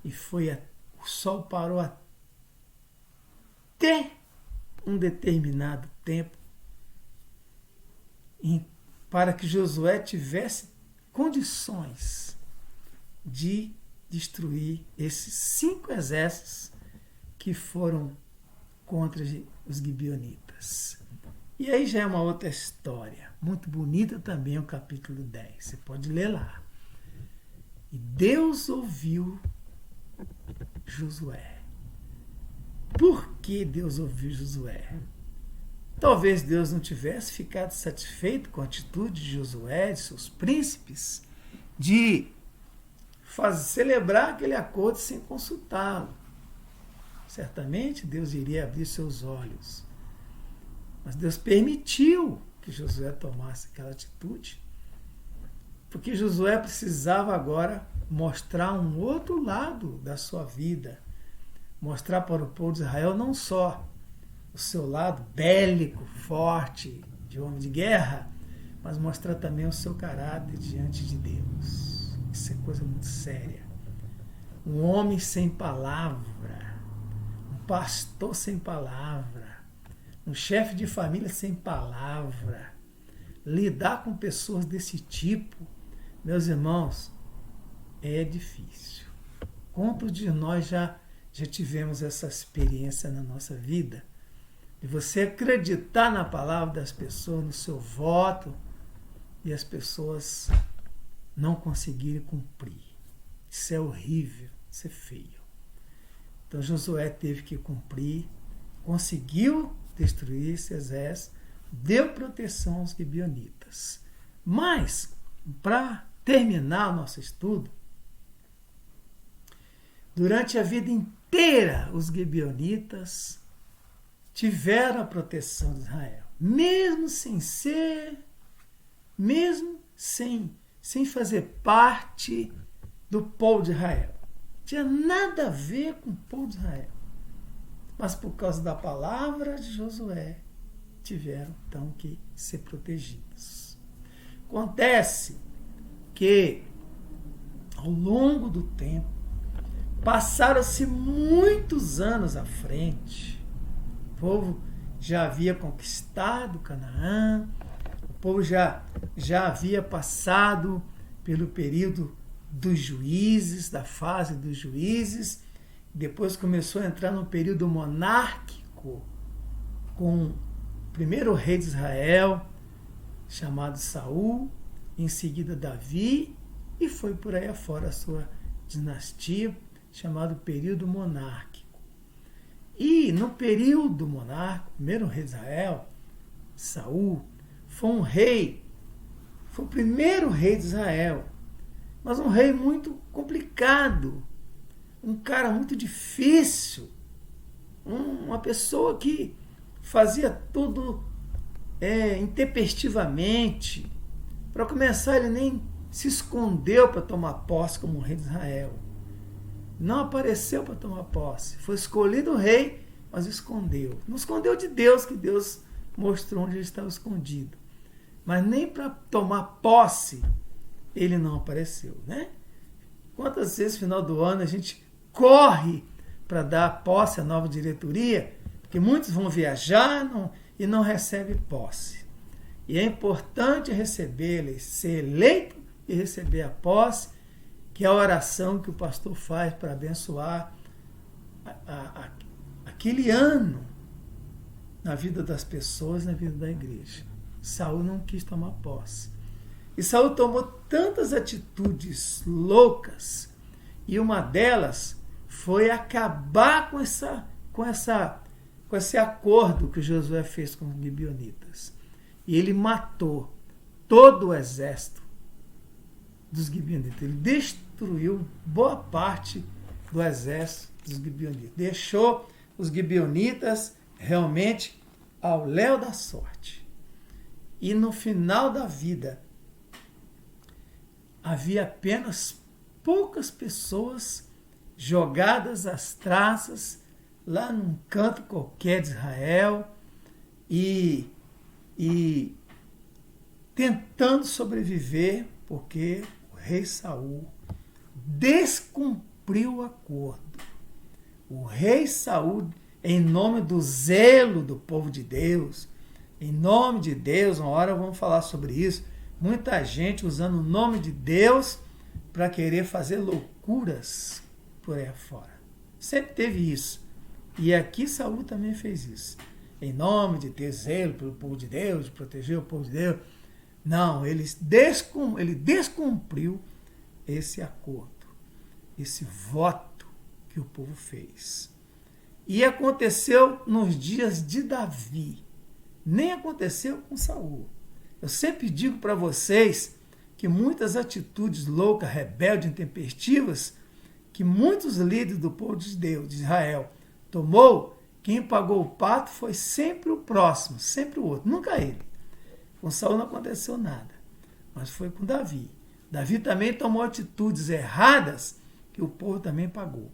E o Sol parou até um determinado tempo para que Josué tivesse condições de destruir esses 5 exércitos que foram contra os gibeonitas. E aí já é uma outra história, muito bonita também, o capítulo 10. Você pode ler lá. E Deus ouviu Josué. Por que Deus ouviu Josué? Talvez Deus não tivesse ficado satisfeito com a atitude de Josué, de seus príncipes, de celebrar aquele acordo sem consultá-lo. Certamente Deus iria abrir seus olhos. Mas Deus permitiu que Josué tomasse aquela atitude, porque Josué precisava agora mostrar um outro lado da sua vida, mostrar para o povo de Israel não só o seu lado bélico, forte, de homem de guerra, mas mostrar também o seu caráter diante de Deus. Isso é coisa muito séria. Um homem sem palavra, um pastor sem palavra, um chefe de família sem palavra, lidar com pessoas desse tipo, meus irmãos, é difícil. Quantos de nós já tivemos essa experiência na nossa vida? De você acreditar na palavra das pessoas, no seu voto, e as pessoas não conseguirem cumprir. Isso é horrível, isso é feio. Então Josué teve que cumprir, conseguiu destruir esse exército, deu proteção aos gibeonitas. Mas, para terminar o nosso estudo, durante a vida inteira os gibeonitas tiveram a proteção de Israel, mesmo sem fazer parte do povo de Israel. Não tinha nada a ver com o povo de Israel. Mas por causa da palavra de Josué, tiveram então que ser protegidos. Acontece que, ao longo do tempo, passaram-se muitos anos à frente. O povo já havia conquistado Canaã, o povo já havia passado pelo período dos juízes, da fase dos juízes. Depois começou a entrar no período monárquico com o primeiro rei de Israel, chamado Saul, em seguida Davi, e foi por aí afora a sua dinastia, chamado período monárquico. E no período monárquico, o primeiro rei de Israel, Saul, foi o primeiro rei de Israel, mas um rei muito complicado, um cara muito difícil, uma pessoa que fazia tudo intempestivamente. Para começar, ele nem se escondeu para tomar posse como rei de Israel. Não apareceu para tomar posse. Foi escolhido o rei, mas escondeu. Não escondeu de Deus, que Deus mostrou onde ele estava escondido. Mas nem para tomar posse, ele não apareceu, né? Quantas vezes no final do ano a gente corre para dar posse à nova diretoria, porque muitos vão viajar e não recebem posse. E é importante recebê-la, ser eleito e receber a posse, que é a oração que o pastor faz para abençoar aquele ano na vida das pessoas, na vida da igreja. Saul não quis tomar posse. E Saul tomou tantas atitudes loucas, e uma delas foi acabar com esse acordo que Josué fez com os gibeonitas. E ele matou todo o exército dos gibeonitas. Ele destruiu boa parte do exército dos gibeonitas. Deixou os gibeonitas realmente ao léu da sorte. E no final da vida, havia apenas poucas pessoas jogadas às traças lá num canto qualquer de Israel e tentando sobreviver, porque o rei Saul descumpriu o acordo. O rei Saul, em nome do zelo do povo de Deus, em nome de Deus, uma hora vamos falar sobre isso, muita gente usando o nome de Deus para querer fazer loucuras por aí afora. Sempre teve isso. E aqui Saul também fez isso. em nome de ter zelo pelo povo de Deus, de proteger o povo de Deus. Não, ele descumpriu esse acordo, esse voto que o povo fez. E aconteceu nos dias de Davi, nem aconteceu com Saul. Eu sempre digo para vocês que muitas atitudes loucas, rebeldes, intempestivas, que muitos líderes do povo de Deus, de Israel, tomou, quem pagou o pato foi sempre o próximo, sempre o outro, nunca ele. Com Saul não aconteceu nada, mas foi com Davi. Davi também tomou atitudes erradas que o povo também pagou.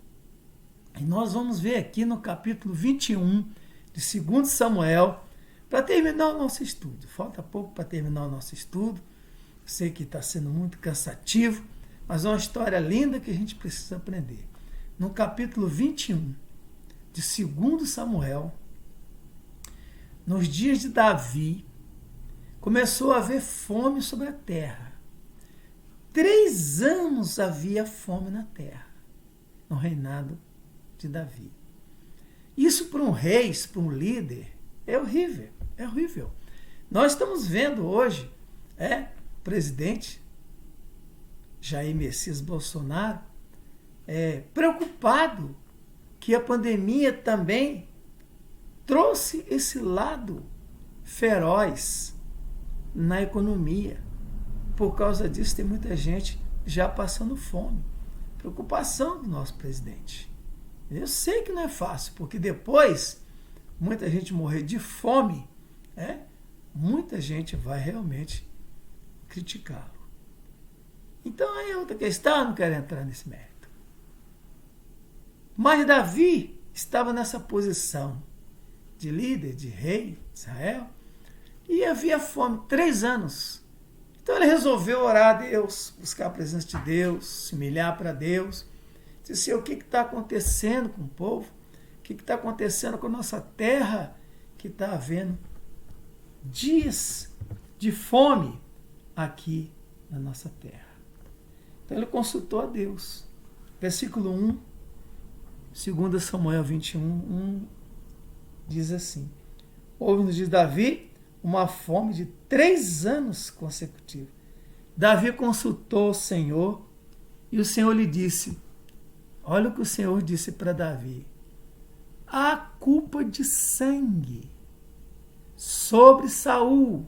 E nós vamos ver aqui no capítulo 21 de 2 Samuel, para terminar o nosso estudo. Falta pouco para terminar o nosso estudo. Eu sei que está sendo muito cansativo, mas é uma história linda que a gente precisa aprender. No capítulo 21 de 2 Samuel, nos dias de Davi, começou a haver fome sobre a terra. 3 anos havia fome na terra, no reinado de Davi. Isso para um rei, para um líder, é horrível, é horrível. Nós estamos vendo hoje, o presidente Jair Messias Bolsonaro preocupado que a pandemia também trouxe esse lado feroz na economia. Por causa disso, tem muita gente já passando fome. Preocupação do nosso presidente. Eu sei que não é fácil, porque depois muita gente morrer de fome, muita gente vai realmente criticá-lo. Então aí é outra questão, eu não quero entrar nesse mérito. Mas Davi estava nessa posição de líder, de rei de Israel, e havia fome 3 anos. Então ele resolveu orar a Deus, buscar a presença de Deus, se humilhar para Deus. Disse, o que está acontecendo com o povo? O que está acontecendo com a nossa terra? Que está havendo dias de fome aqui na nossa terra. Então ele consultou a Deus. Versículo 1, 2 Samuel 21, diz assim: houve nos dias de Davi uma fome de 3 anos consecutivos. Davi consultou o Senhor e o Senhor lhe disse, olha o que o Senhor disse para Davi: há culpa de sangue sobre Saul,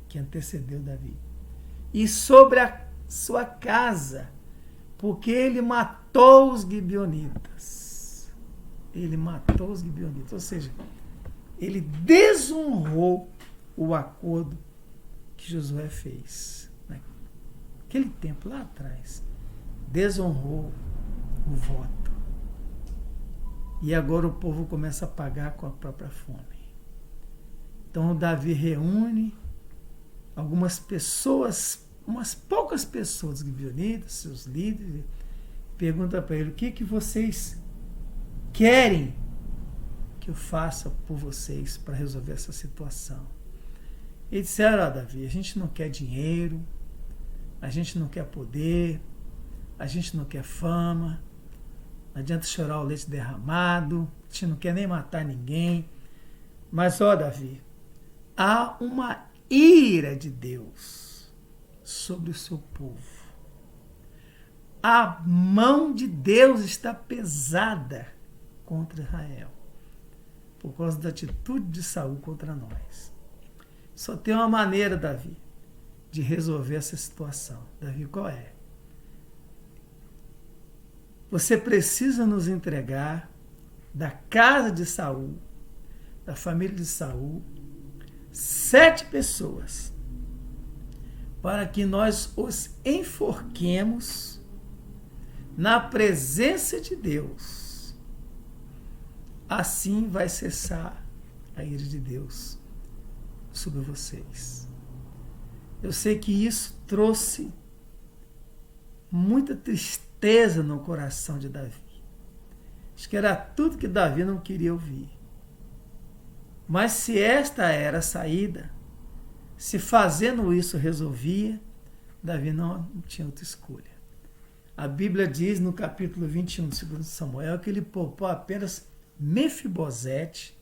que antecedeu Davi, e sobre a sua casa, porque ele matou os gibeonitas. Ele matou os gibeonitas, ou seja, ele desonrou o acordo que Josué fez naquele tempo lá atrás. Desonrou o voto. E agora o povo começa a pagar com a própria fome. Então Davi reúne algumas pessoas, umas poucas pessoas gibeonitas, seus líderes, pergunta para ele: o que vocês querem que eu faça por vocês para resolver essa situação? Eles disseram: Davi, a gente não quer dinheiro, a gente não quer poder, a gente não quer fama, não adianta chorar o leite derramado, a gente não quer nem matar ninguém, mas Davi, há uma ira de Deus sobre o seu povo. A mão de Deus está pesada contra Israel, por causa da atitude de Saul contra nós. Só tem uma maneira, Davi, de resolver essa situação. Davi, qual é? Você precisa nos entregar da casa de Saul, da família de Saul, 7 pessoas, para que nós os enforquemos na presença de Deus. Assim vai cessar a ira de Deus sobre vocês. Eu sei que isso trouxe muita tristeza no coração de Davi. Acho que era tudo que Davi não queria ouvir. Mas se esta era a saída, se fazendo isso resolvia, Davi não tinha outra escolha. A Bíblia diz no capítulo 21 de 2 Samuel que ele poupou apenas Mefibosete,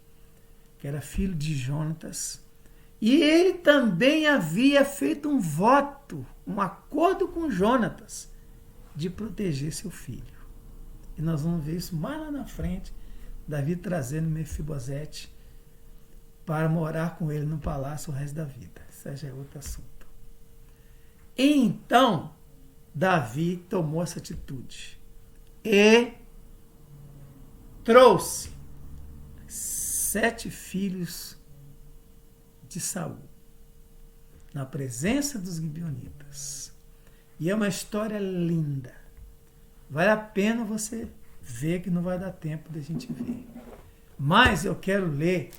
que era filho de Jonatas, e ele também havia feito um voto, um acordo com Jonatas, de proteger seu filho. E nós vamos ver isso mais lá na frente, Davi trazendo Mefibosete para morar com ele no palácio o resto da vida. Isso já é outro assunto. E então, Davi tomou essa atitude e trouxe 7 filhos de Saul na presença dos gibeonitas. E é uma história linda. Vale a pena você ver, que não vai dar tempo da gente ver. Mas eu quero ler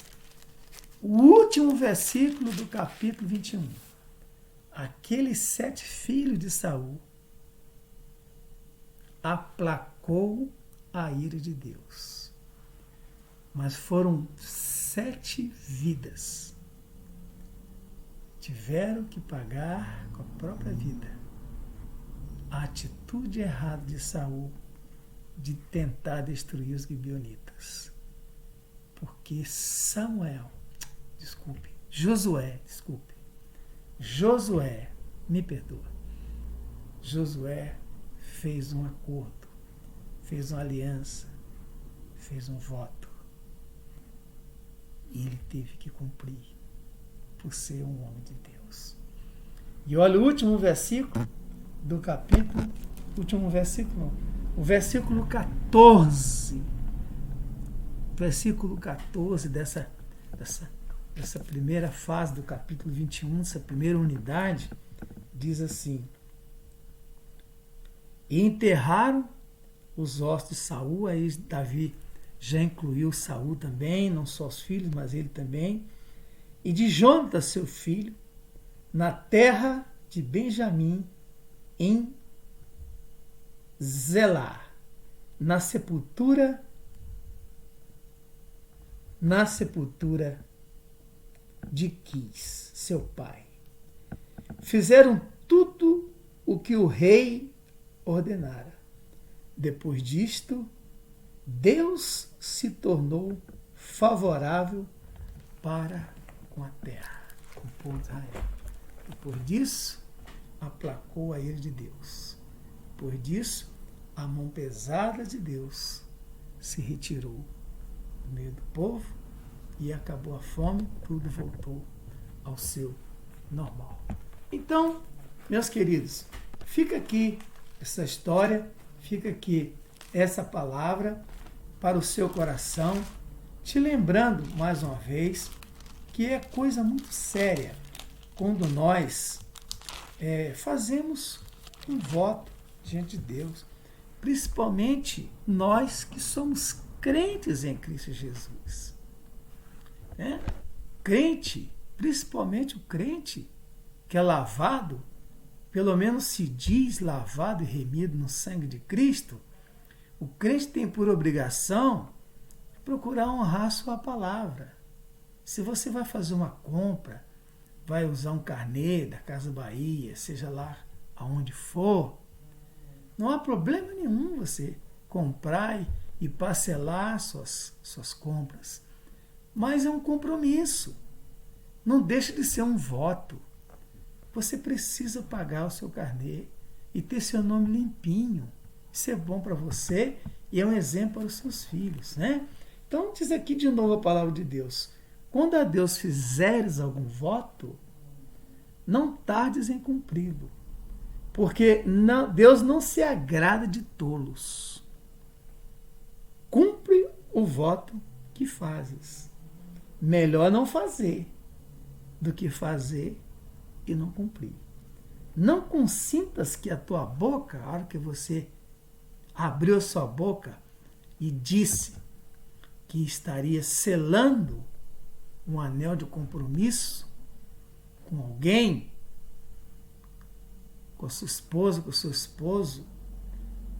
o último versículo do capítulo 21. Aqueles 7 filhos de Saul aplacou a ira de Deus. Mas foram 7 vidas. Tiveram que pagar com a própria vida a atitude errada de Saul de tentar destruir os gibeonitas. Porque Josué, me perdoa. Josué fez um acordo, fez uma aliança, fez um voto. E ele teve que cumprir, por ser um homem de Deus. E olha o último versículo do capítulo, o versículo 14. Versículo 14 dessa primeira fase do capítulo 21, essa primeira unidade, diz assim: e enterraram os ossos de Saul. Aí Davi já incluiu Saul também, não só os filhos, mas ele também, e de Jonatas, seu filho, na terra de Benjamim, em Zelá, na sepultura de Quis, seu pai. Fizeram tudo o que o rei ordenara. Depois disto, Deus se tornou favorável para com a terra, com o povo de Israel. Depois disso, aplacou a ira de Deus. Depois disso, a mão pesada de Deus se retirou do meio do povo e acabou a fome, tudo voltou ao seu normal. Então, meus queridos, fica aqui essa história, fica aqui essa palavra para o seu coração, te lembrando mais uma vez que é coisa muito séria quando nós fazemos um voto diante de Deus, principalmente nós que somos crentes em Cristo Jesus. Crente, principalmente o crente que é lavado, pelo menos se diz lavado e remido no sangue de Cristo, o crente tem por obrigação procurar honrar a sua palavra. Se você vai fazer uma compra, vai usar um carnê da Casa Bahia, seja lá aonde for, não há problema nenhum você comprar e parcelar suas compras. Mas é um compromisso. Não deixa de ser um voto. Você precisa pagar o seu carnê e ter seu nome limpinho. Isso é bom para você e é um exemplo para os seus filhos, né? Então, diz aqui de novo a palavra de Deus. Quando a Deus fizeres algum voto, não tardes em cumpri-lo, porque Deus não se agrada de tolos. Cumpre o voto que fazes. Melhor não fazer do que fazer e não cumprir. Não consintas que a tua boca, a hora que você abriu a sua boca e disse que estaria selando um anel de compromisso com alguém, com a sua esposa, com o seu esposo,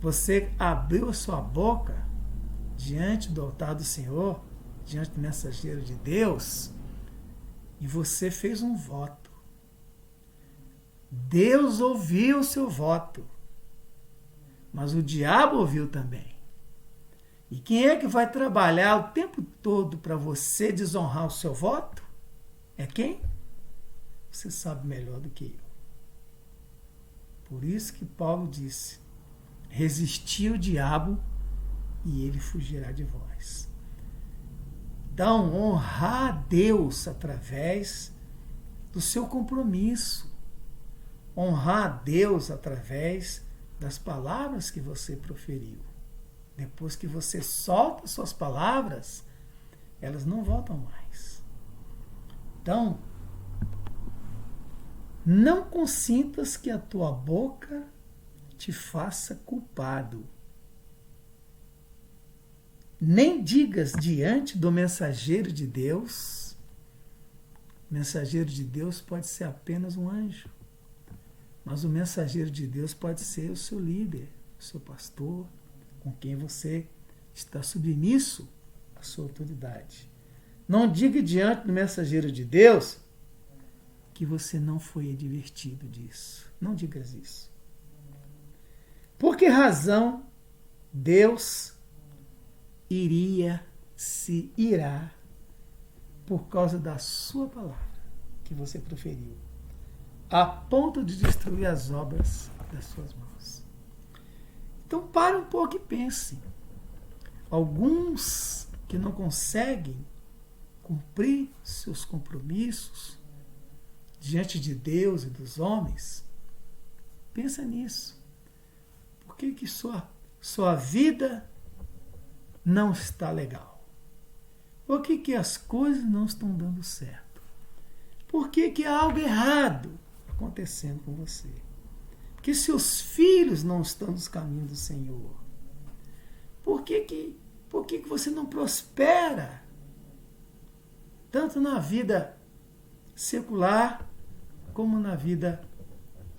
você abriu a sua boca diante do altar do Senhor, diante do mensageiro de Deus, e você fez um voto. Deus ouviu o seu voto, mas o diabo ouviu também. E quem é que vai trabalhar o tempo todo para você desonrar o seu voto? É quem? Você sabe melhor do que eu. Por isso que Paulo disse: resisti o diabo e ele fugirá de vós. Então, honrar a Deus através do seu compromisso. Honrar a Deus através das palavras que você proferiu. Depois que você solta suas palavras, elas não voltam mais. Então, não consintas que a tua boca te faça culpado. Nem digas diante do mensageiro de Deus. O mensageiro de Deus pode ser apenas um anjo. Mas o mensageiro de Deus pode ser o seu líder, o seu pastor, com quem você está submisso à sua autoridade. Não diga diante do mensageiro de Deus que você não foi advertido disso. Não digas isso. Por que razão Deus se irá por causa da sua palavra que você proferiu, a ponto de destruir as obras das suas mãos? Então pare um pouco e pense. Alguns que não conseguem cumprir seus compromissos diante de Deus e dos homens, pensa nisso. Por que sua vida não está legal? Por que as coisas não estão dando certo? Por que há algo errado acontecendo com você? Porque seus filhos não estão nos caminhos do Senhor. Por que você não prospera? Tanto na vida secular, como na vida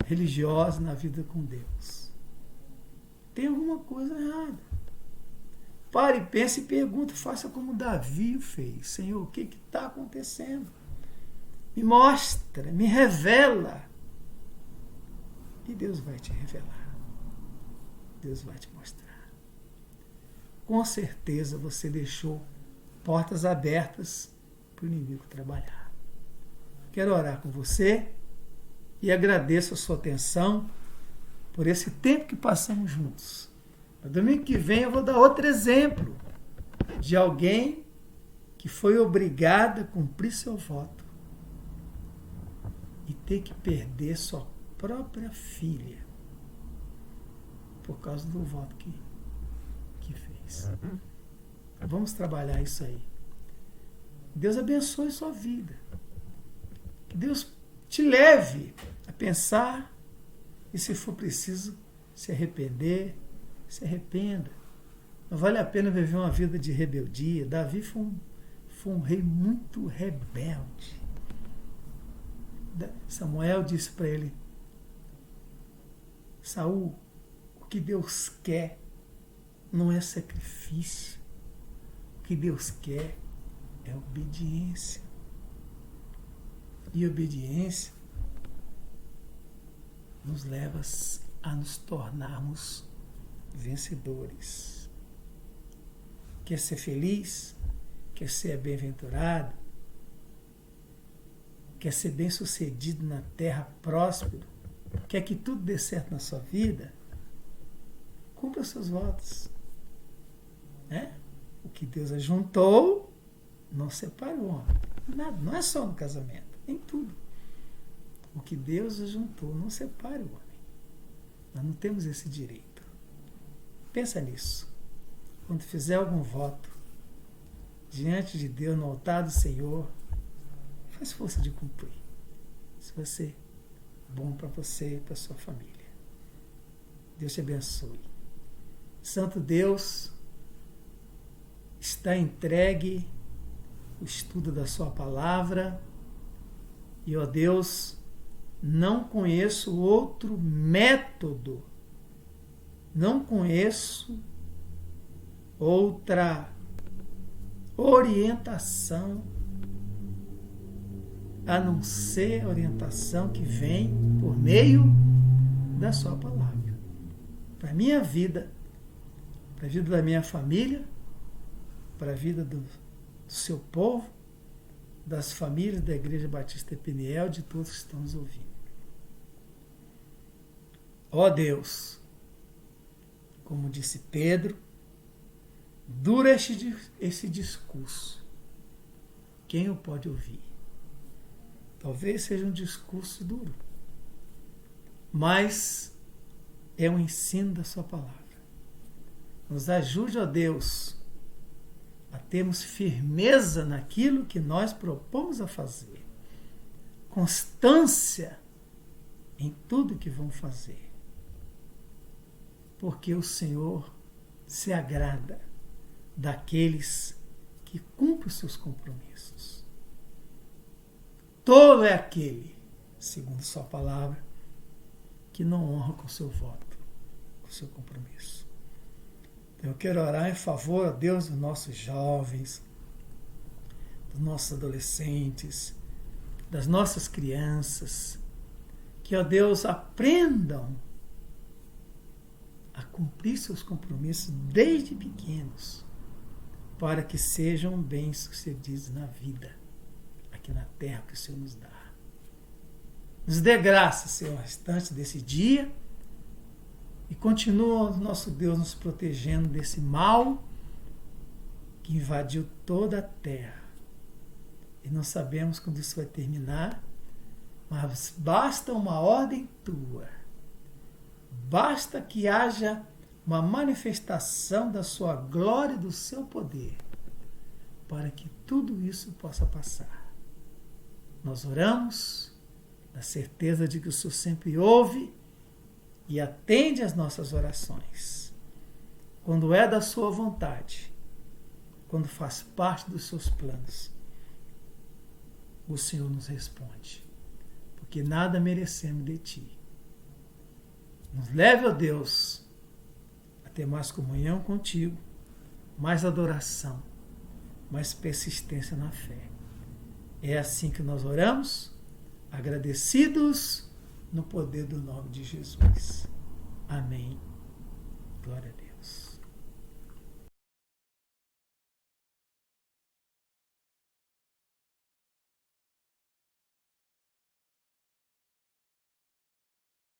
religiosa, na vida com Deus. Tem alguma coisa errada. Pare, pense e pergunte, faça como Davi fez. Senhor, o que está acontecendo? Me mostra, me revela. E Deus vai te revelar. Deus vai te mostrar. Com certeza você deixou portas abertas para o inimigo trabalhar. Quero orar com você e agradeço a sua atenção por esse tempo que passamos juntos. No domingo que vem eu vou dar outro exemplo de alguém que foi obrigado a cumprir seu voto e ter que perder sua própria filha por causa do voto que fez. Vamos trabalhar isso aí. Deus abençoe sua vida. Que Deus te leve a pensar e, se for preciso, se arrepender, se arrependa. Não vale a pena viver uma vida de rebeldia. Davi foi um rei muito rebelde. Samuel disse para ele: Saul, o que Deus quer não é sacrifício. O que Deus quer é obediência. E obediência nos leva a nos tornarmos vencedores. Quer ser feliz? Quer ser bem-aventurado? Quer ser bem-sucedido na terra, próspero? Quer que tudo dê certo na sua vida? Cumpra os seus votos. O que Deus ajuntou, não separa o homem. Nada, não é só no casamento, em tudo. O que Deus ajuntou, não separa o homem. Nós não temos esse direito. Pensa nisso. Quando fizer algum voto diante de Deus, no altar do Senhor, faz força de cumprir. Isso vai ser bom para você e para sua família. Deus te abençoe. Santo Deus, está entregue o estudo da sua palavra e, ó Deus, não conheço outro método, não conheço outra orientação a não ser a orientação que vem por meio da sua palavra. Para a minha vida, para a vida da minha família para a vida do seu povo, das famílias da Igreja Batista Peniel, de todos que estão nos ouvindo. Ó Deus, como disse Pedro, dura esse discurso. Quem o pode ouvir? Talvez seja um discurso duro, mas é um ensino da sua palavra. Nos ajude, ó Deus, a termos firmeza naquilo que nós propomos a fazer, constância em tudo que vamos fazer, porque o Senhor se agrada daqueles que cumprem os seus compromissos. Tolo é aquele, segundo sua palavra, que não honra com seu voto, com seu compromisso. Então, eu quero orar em favor, a Deus, dos nossos jovens, dos nossos adolescentes, das nossas crianças, que, ó Deus, aprendam a cumprir seus compromissos desde pequenos, para que sejam bem-sucedidos na vida, aqui na terra que o Senhor nos dá. Nos dê graça, Senhor, o restante desse dia, e continua o nosso Deus nos protegendo desse mal que invadiu toda a terra. E não sabemos quando isso vai terminar, mas basta uma ordem tua. Basta que haja uma manifestação da sua glória e do seu poder para que tudo isso possa passar. Nós oramos na certeza de que o Senhor sempre ouve e atende às nossas orações. Quando é da sua vontade, quando faz parte dos seus planos, o Senhor nos responde, porque nada merecemos de ti. Nos leve, ó Deus, a ter mais comunhão contigo, mais adoração, mais persistência na fé. É assim que nós oramos, agradecidos no poder do nome de Jesus. Amém. Glória a Deus.